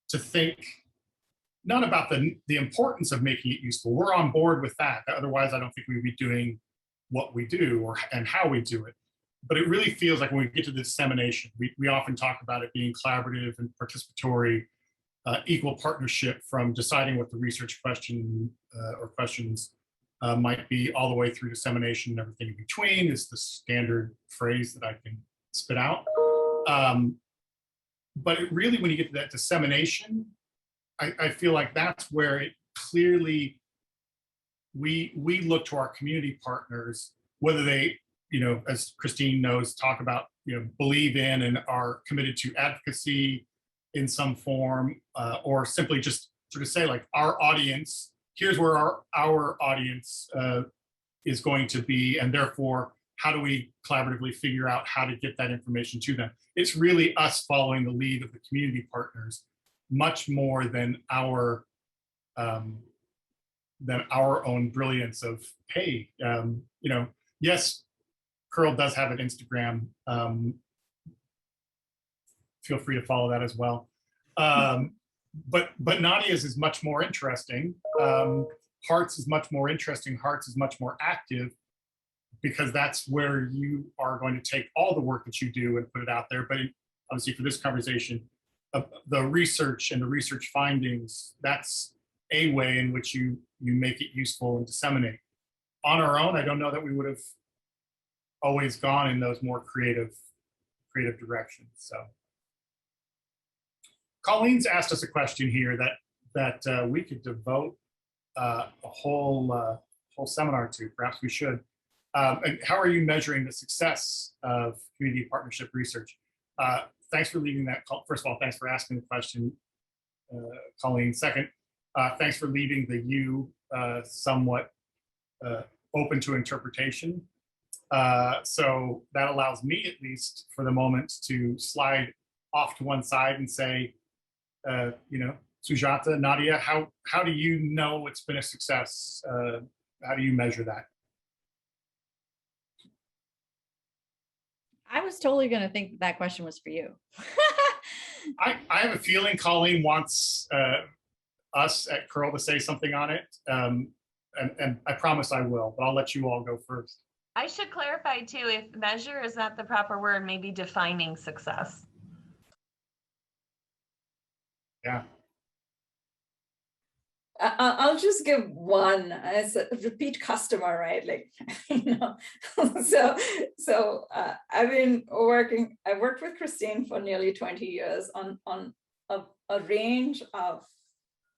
to think not about the importance of making it useful. We're on board with that. Otherwise, I don't think we'd be doing what we do and how we do it. But it really feels like when we get to the dissemination, we often talk about it being collaborative and participatory, equal partnership from deciding what the research question or questions might be all the way through dissemination and everything in between is the standard phrase that I can spit out. But it really, when you get to that dissemination, I feel like that's where it clearly, we look to our community partners, whether they, as Christine knows, talk about, believe in and are committed to advocacy in some form, or simply just sort of say like our audience, here's where our audience is going to be, and therefore, how do we collaboratively figure out how to get that information to them? It's really us following the lead of the community partners, much more than our own brilliance of, hey, Yes, Peril does have an Instagram. Feel free to follow that as well. But Nadiah's is much more interesting. Hearts is much more interesting. Hearts is much more active, because that's where you are going to take all the work that you do and put it out there. But obviously for this conversation, the research and the research findings, that's a way in which you make it useful and disseminate. On our own, I don't know that we would have always gone in those more creative directions. So Colleen's asked us a question here that we could devote a whole seminar to. Perhaps we should. And how are you measuring the success of community partnership research? Thanks for leaving that. First of all, thanks for asking the question, Colleen. Second, thanks for leaving the you somewhat open to interpretation. So that allows me, at least for the moment, to slide off to one side and say, Sujata, Nadiah, how do you know it's been a success? How do you measure that? I was totally going to think that question was for you. I have a feeling Colleen wants us at Peril to say something on it. And I promise I will, but I'll let you all go first. I should clarify too, if measure is not the proper word, maybe defining success. Yeah. I'll just give one as a repeat customer, right? Like, so I've worked with Christine for nearly 20 years on a range of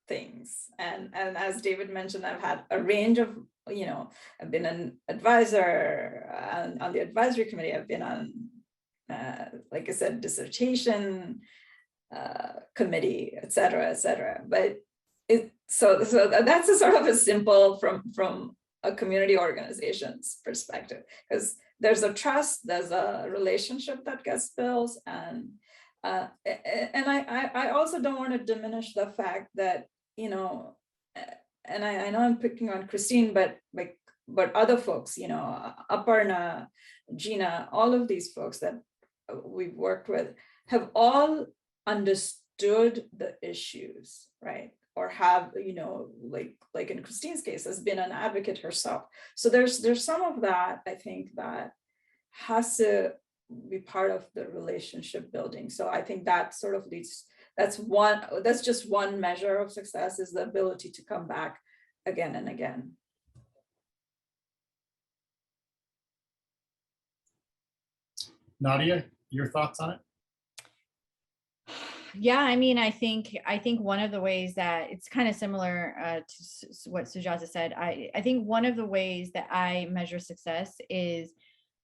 things. And as David mentioned, I've had a range of, I've been an advisor on the advisory committee. I've been on, like I said, dissertation committee, et cetera. But so that's a sort of a simple from a community organization's perspective, because there's a trust, there's a relationship that gets built, and I also don't want to diminish the fact that, and I know I'm picking on Christine, but other folks, Aparna, Gina, all of these folks that we've worked with have all understood the issues, right? Or have, like in Christine's case, has been an advocate herself. So there's some of that, I think, that has to be part of the relationship building. So I think that sort of leads, that's just one measure of success, is the ability to come back again and again. Nadiah, your thoughts on it? Yeah, I mean, I think one of the ways that it's kind of similar to what Sujata said. I think one of the ways that I measure success is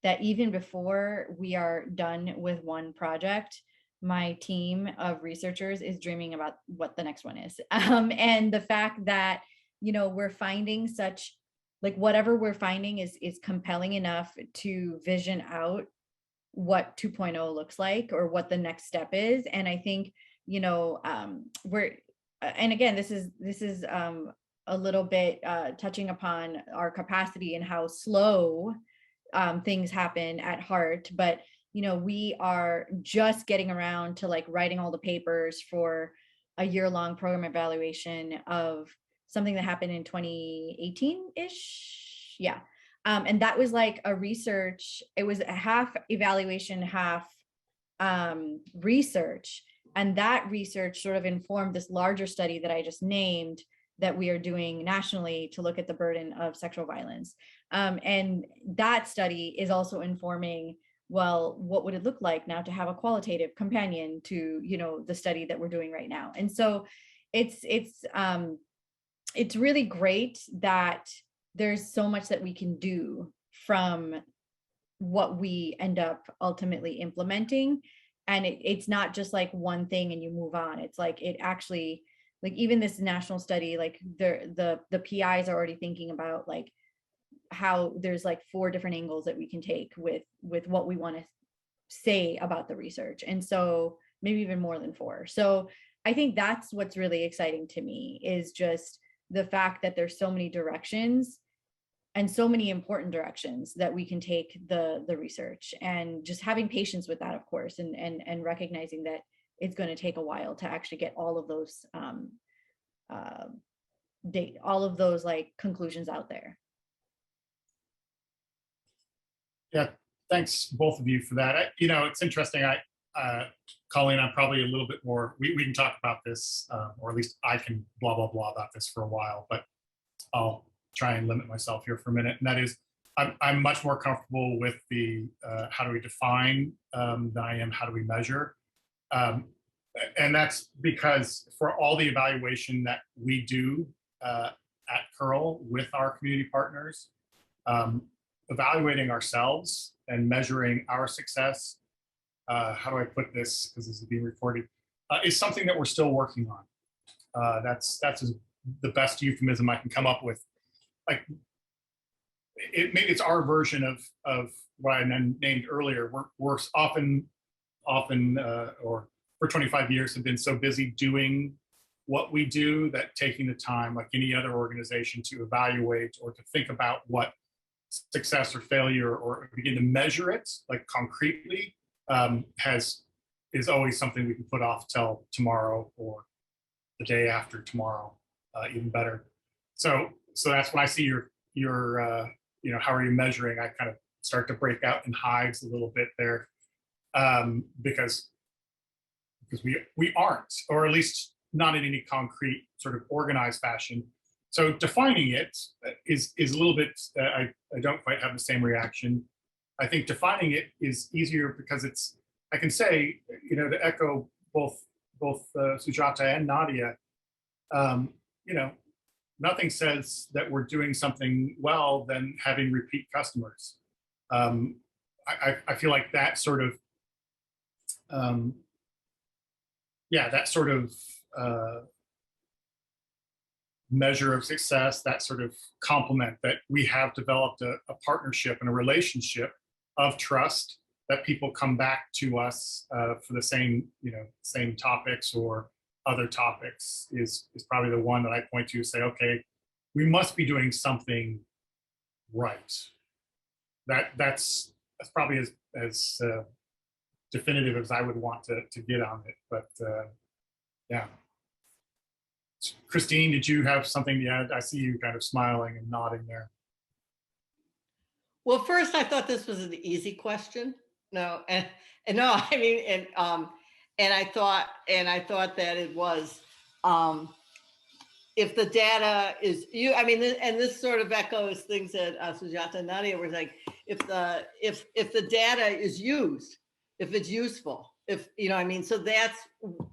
that even before we are done with one project, my team of researchers is dreaming about what the next one is. And the fact that, we're finding such, like, whatever we're finding is compelling enough to vision out what 2.0 looks like, or what the next step is. And I think, we're, and again, this is a little bit touching upon our capacity and how slow things happen at Heart, but we are just getting around to like writing all the papers for a year-long program evaluation of something that happened in 2018-ish. Yeah. And that was like a research, it was a half evaluation, half research. And that research sort of informed this larger study that I just named that we are doing nationally to look at the burden of sexual violence. And that study is also informing, well, what would it look like now to have a qualitative companion to, the study that we're doing right now. And so it's really great that there's so much that we can do from what we end up ultimately implementing. And it's not just like one thing and you move on. It's like, it actually, like, even this national study, like the PIs are already thinking about like how there's like 4 different angles that we can take with what we want to say about the research. And so maybe even more than 4. So I think that's what's really exciting to me, is just the fact that there's so many directions and so many important directions that we can take the research, and just having patience with that, of course, and recognizing that it's going to take a while to actually get all of those all of those like conclusions out there. Yeah, thanks both of you for that. It's interesting. Colleen, I'm probably a little bit more, we can talk about this, or at least I can blah, blah, blah about this for a while, but I'll try and limit myself here for a minute. And that is, I'm much more comfortable with the how do we define than I am how do we measure. And that's because for all the evaluation that we do at Peril with our community partners, evaluating ourselves and measuring our success, how do I put this, because this is being recorded, is something that we're still working on. That's the best euphemism I can come up with. Like, maybe it's our version of what I named earlier. We're often, or for 25 years have been so busy doing what we do that taking the time, like any other organization, to evaluate or to think about what success or failure or begin to measure it like concretely is always something we can put off till tomorrow or the day after tomorrow, even better. So that's when I see your how are you measuring, I kind of start to break out in hives a little bit there, because we aren't, or at least not in any concrete sort of organized fashion. So defining it is a little bit, I don't quite have the same reaction. I think defining it is easier because I can say, to echo both Sujata and Nadiah, nothing says that we're doing something well than having repeat customers. I feel like that sort of, measure of success, that sort of compliment that we have developed a partnership and a relationship of trust, that people come back to us for the same topics or other topics is probably the one that I point to say, okay, we must be doing something right. That's probably as definitive as I would want to get on it. But yeah. Christine, did you have something to add? I see you kind of smiling and nodding there. Well, first I thought this was an easy question. No, and no, I mean, and I thought that it was, if the data is and this sort of echoes things that Sujata and Nadiah were like, if the data is used, if it's useful, so that's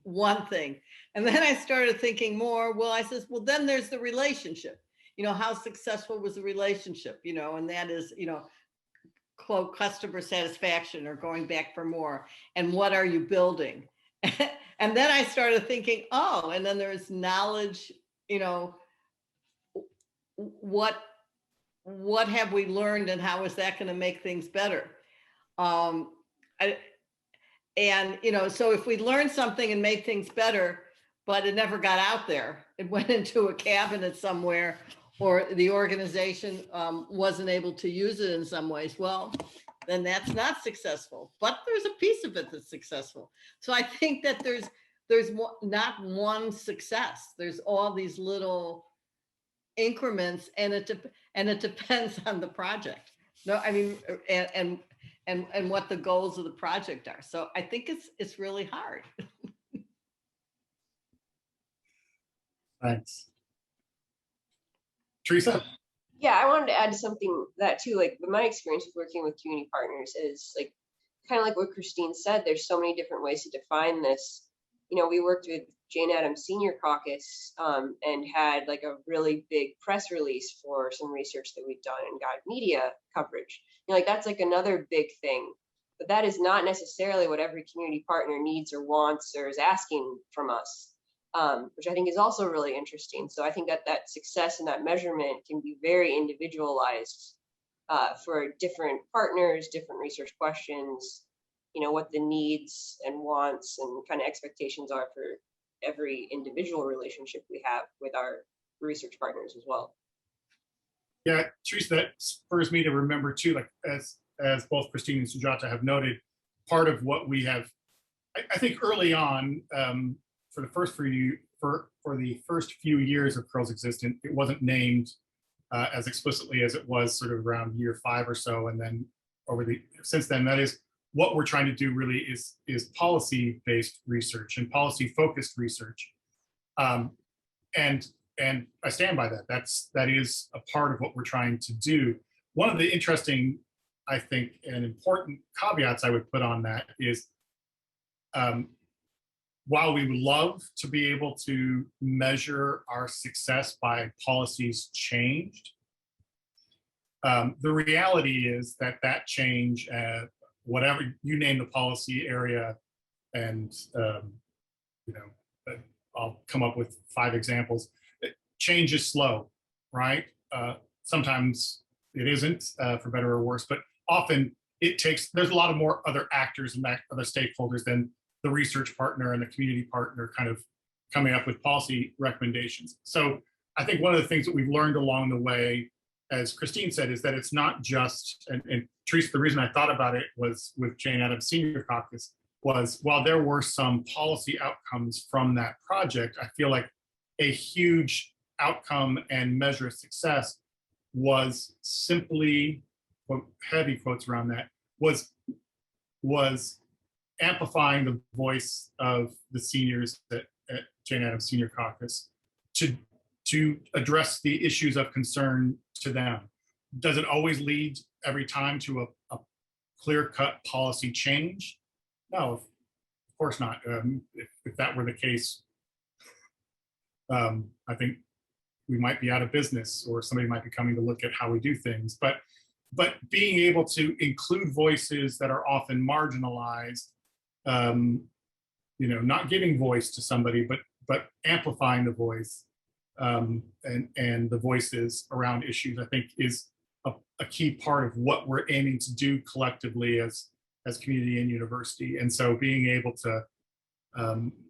one thing. And then I started thinking more, then there's the relationship, how successful was the relationship, and that is, quote, customer satisfaction or going back for more, and what are you building? And then I started thinking, and then there's knowledge, what have we learned and how is that going to make things better? So if we learned something and made things better, but it never got out there, it went into a cabinet somewhere, or the organization wasn't able to use it in some ways, well, then that's not successful. But there's a piece of it that's successful. So I think that there's not one success. There's all these little increments, and it depends on the project. No, I mean, and what the goals of the project are. So I think it's really hard. Thanks. Teresa? Yeah, I wanted to add something that too, like my experience with working with community partners is like kind of like what Christine said, there's so many different ways to define this. We worked with Jane Addams Senior Caucus and had like a really big press release for some research that we'd done and got media coverage. That's like another big thing, but that is not necessarily what every community partner needs or wants or is asking from us. Which I think is also really interesting. So I think that success and that measurement can be very individualized for different partners, different research questions, what the needs and wants and kind of expectations are for every individual relationship we have with our research partners as well. Yeah, Teresa, that spurs me to remember too, like as both Christine and Sujata have noted, part of what we have, I think early on, for the first few years of Peril's existence, it wasn't named as explicitly as it was sort of around year 5 or so, and then since then, that is what we're trying to do. Really is policy-based research and policy-focused research, and I stand by that. That is a part of what we're trying to do. One of the interesting, I think, and important caveats I would put on that is, while we would love to be able to measure our success by policies changed, the reality is that change, whatever you name the policy area, and I'll come up with 5 examples. Change is slow, right? Sometimes it isn't, for better or worse, but often there's a lot of more other actors and other stakeholders than the research partner and the community partner kind of coming up with policy recommendations. So I think one of the things that we've learned along the way, as Christine said, is that it's not just, and Teresa, the reason I thought about it was with Jane Addams Senior Caucus, was while there were some policy outcomes from that project, I feel like a huge outcome and measure of success was simply, heavy quotes around that, was amplifying the voice of the seniors at Jane Addams Senior Caucus to address the issues of concern to them. Does it always lead every time to a clear-cut policy change? No, of course not. If that were the case, I think we might be out of business, or somebody might be coming to look at how we do things. But being able to include voices that are often marginalized, not giving voice to somebody, but amplifying the voice, and the voices around issues, I think is a key part of what we're aiming to do collectively as community and university. And so being able to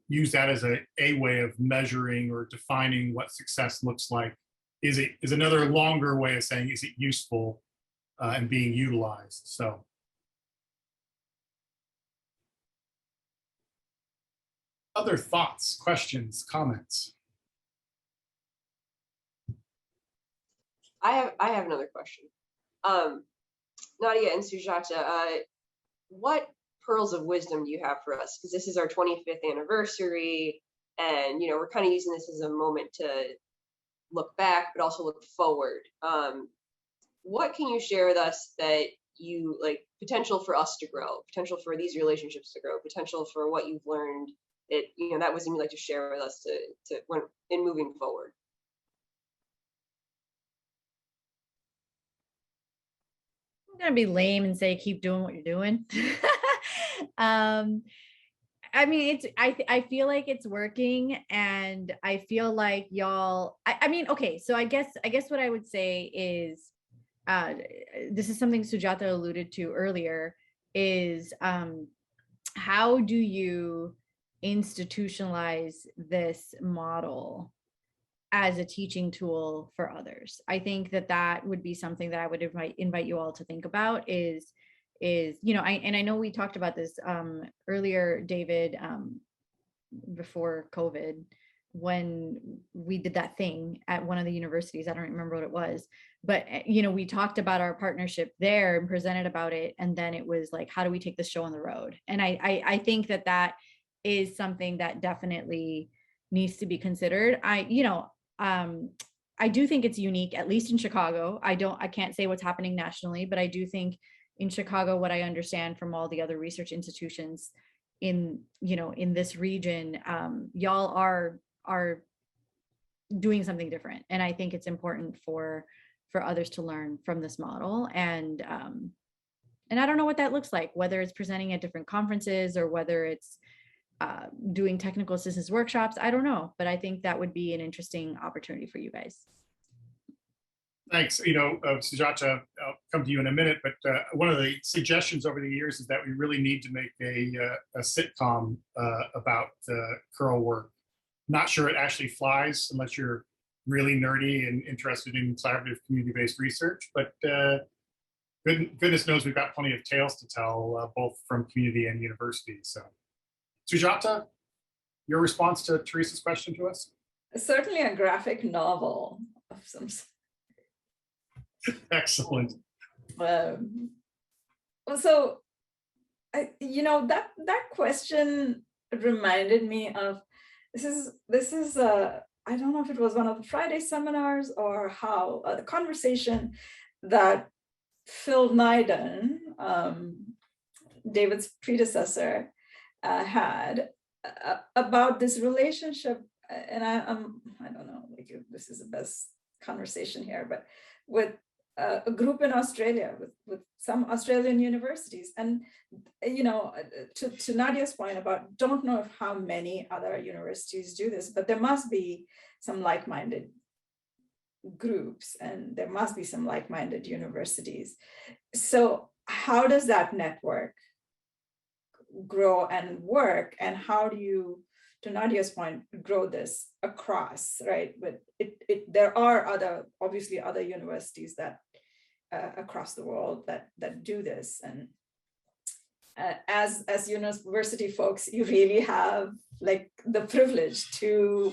use that as a way of measuring or defining what success looks like is another longer way of saying, is it useful and being utilized? So. Other thoughts, questions, comments? I have another question. Nadiah and Sujata, what pearls of wisdom do you have for us? Because this is our 25th anniversary, and we're kind of using this as a moment to look back, but also look forward. What can you share with us that you like, potential for us to grow, potential for these relationships to grow, potential for what you've learned, that wisdom you'd like to share with us to when in moving forward? I'm gonna be lame and say keep doing what you're doing. I mean, I feel like it's working, and I feel like y'all, I mean, okay, so I guess what I would say is, this is something Sujata alluded to earlier, is how do you institutionalize this model as a teaching tool for others? I think that would be something that I would invite you all to think about is I know we talked about this earlier, David, before COVID, when we did that thing at one of the universities. I don't remember what it was, but we talked about our partnership there and presented about it, and then it was like, how do we take this show on the road? And I think that is something that definitely needs to be considered. I do think it's unique, at least in Chicago. I can't say what's happening nationally, but I do think in Chicago, what I understand from all the other research institutions in this region, y'all are doing something different. And I think it's important for others to learn from this model. And I don't know what that looks like, whether it's presenting at different conferences or whether it's doing technical assistance workshops. I don't know, but I think that would be an interesting opportunity for you guys. Thanks. Sujata, I'll come to you in a minute, but one of the suggestions over the years is that we really need to make a sitcom about curl work. Not sure it actually flies unless you're really nerdy and interested in collaborative community-based research, but goodness knows we've got plenty of tales to tell, both from community and university. So, Sujata, your response to Teresa's question to us? Certainly a graphic novel of some sort. Excellent. So, that question reminded me of this is I don't know if it was one of the Friday seminars or how the conversation that Phil Nyden, David's predecessor, had about this relationship. And I don't know, like if this is the best conversation here, but with a group in Australia, with some Australian universities. And, to Nadiah's point about don't know of how many other universities do this, but there must be some like-minded groups and there must be some like-minded universities. So how does that network grow and work? And how do you, to Nadiah's point, grow this across, right? But there are obviously other universities that across the world that do this. And as university folks, you really have like the privilege to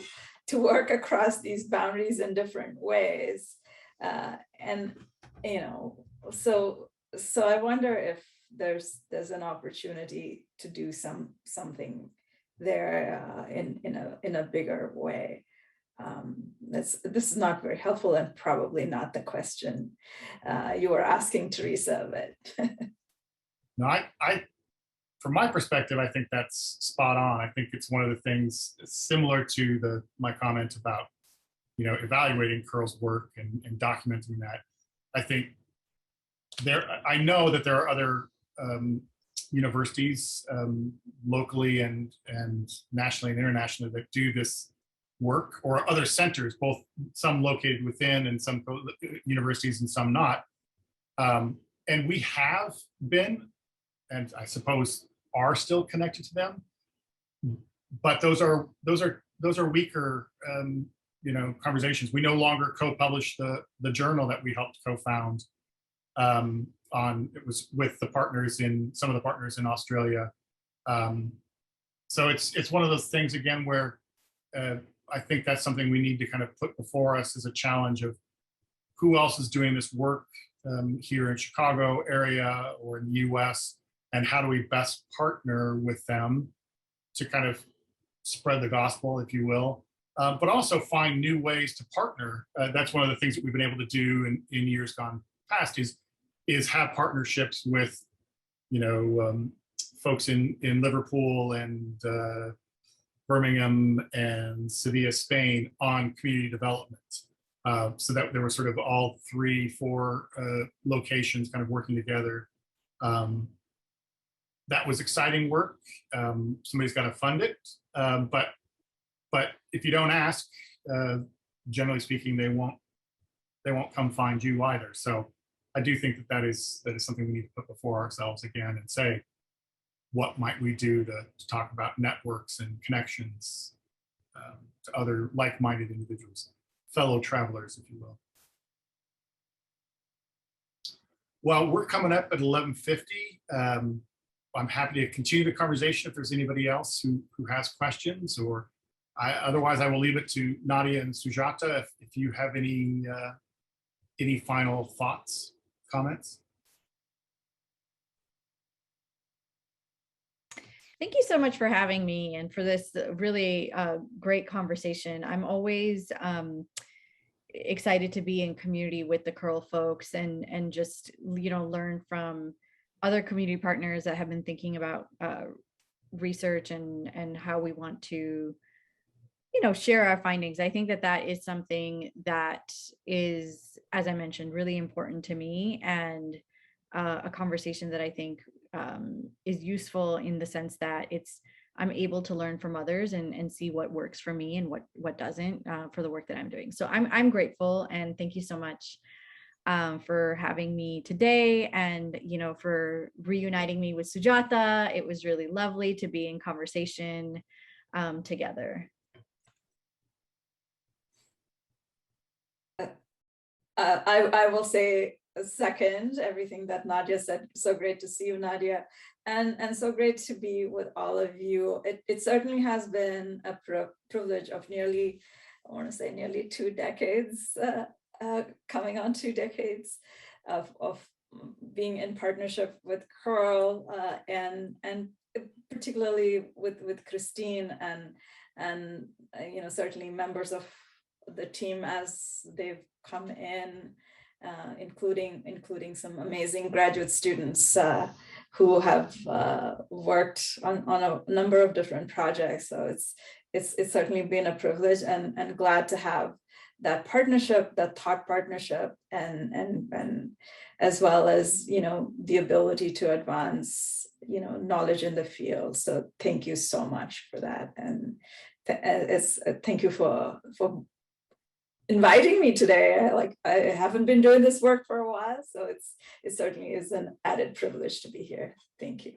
work across these boundaries in different ways. So I wonder if there's an opportunity to do something there in a bigger way. This is not very helpful and probably not the question you were asking, Teresa, but No, I from my perspective, I think that's spot on. I think it's one of the things similar to my comment about, evaluating Curl's work and documenting that. I think I know that there are other universities locally and nationally and internationally that do this work, or other centers, both some located within and some universities and some not. And we have been, and I suppose are still connected to them, but those are weaker conversations. We no longer co-publish the journal that we helped co-found. It was with some of the partners in Australia. So it's one of those things again where I think that's something we need to kind of put before us as a challenge of who else is doing this work here in Chicago area or in the US, and how do we best partner with them to kind of spread the gospel, if you will, but also find new ways to partner. That's one of the things that we've been able to do in years gone past is have partnerships with, folks in Liverpool and Birmingham and Sevilla, Spain on community development. So that there were sort of all 3-4 locations kind of working together. That was exciting work. Somebody's got to fund it. But if you don't ask, generally speaking, they won't come find you either. So I do think that is something we need to put before ourselves again and say, what might we do to talk about networks and connections to other like-minded individuals, fellow travelers, if you will. Well, we're coming up at 11:50. I'm happy to continue the conversation if there's anybody else who has questions, or otherwise I will leave it to Nadiah and Sujata if you have any final thoughts, comments. Thank you so much for having me and for this really great conversation. I'm always excited to be in community with the Curl folks and just, learn from other community partners that have been thinking about research and how we want to, share our findings. I think that is something that is, as I mentioned, really important to me, and a conversation that I think is useful in the sense that I'm able to learn from others and see what works for me and what doesn't for the work that I'm doing. So I'm grateful, and thank you so much for having me today, and for reuniting me with Sujata. It was really lovely to be in conversation together. I will say a second everything that Nadiah said. So great to see you, Nadiah, and so great to be with all of you. It certainly has been a privilege of nearly, I want to say nearly 2 decades, coming on 2 decades of being in partnership with Peril, and particularly with Christine and certainly members of the team as they've come in, including some amazing graduate students who have worked on a number of different projects. So it's certainly been a privilege and glad to have that partnership, that thought partnership, and as well as the ability to advance knowledge in the field. So thank you so much for that, and thank you for inviting me today. I haven't been doing this work for a while, so it certainly is an added privilege to be here. Thank you.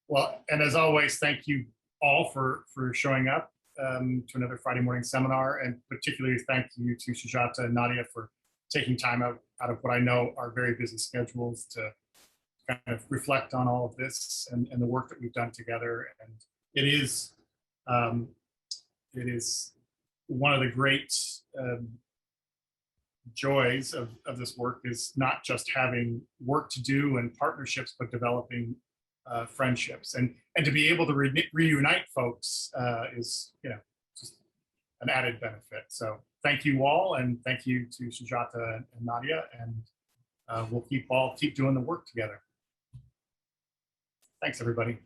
Well, and as always, thank you all for showing up to another Friday morning seminar, and particularly thank you to Sujata and Nadiah for taking time out of what I know are very busy schedules to kind of reflect on all of this and the work that we've done together. And it is one of the great joys of this work is not just having work to do and partnerships, but developing friendships, and to be able to reunite folks is just an added benefit. So thank you all, and thank you to Sujata and Nadiah, and we'll keep doing the work together. Thanks, everybody.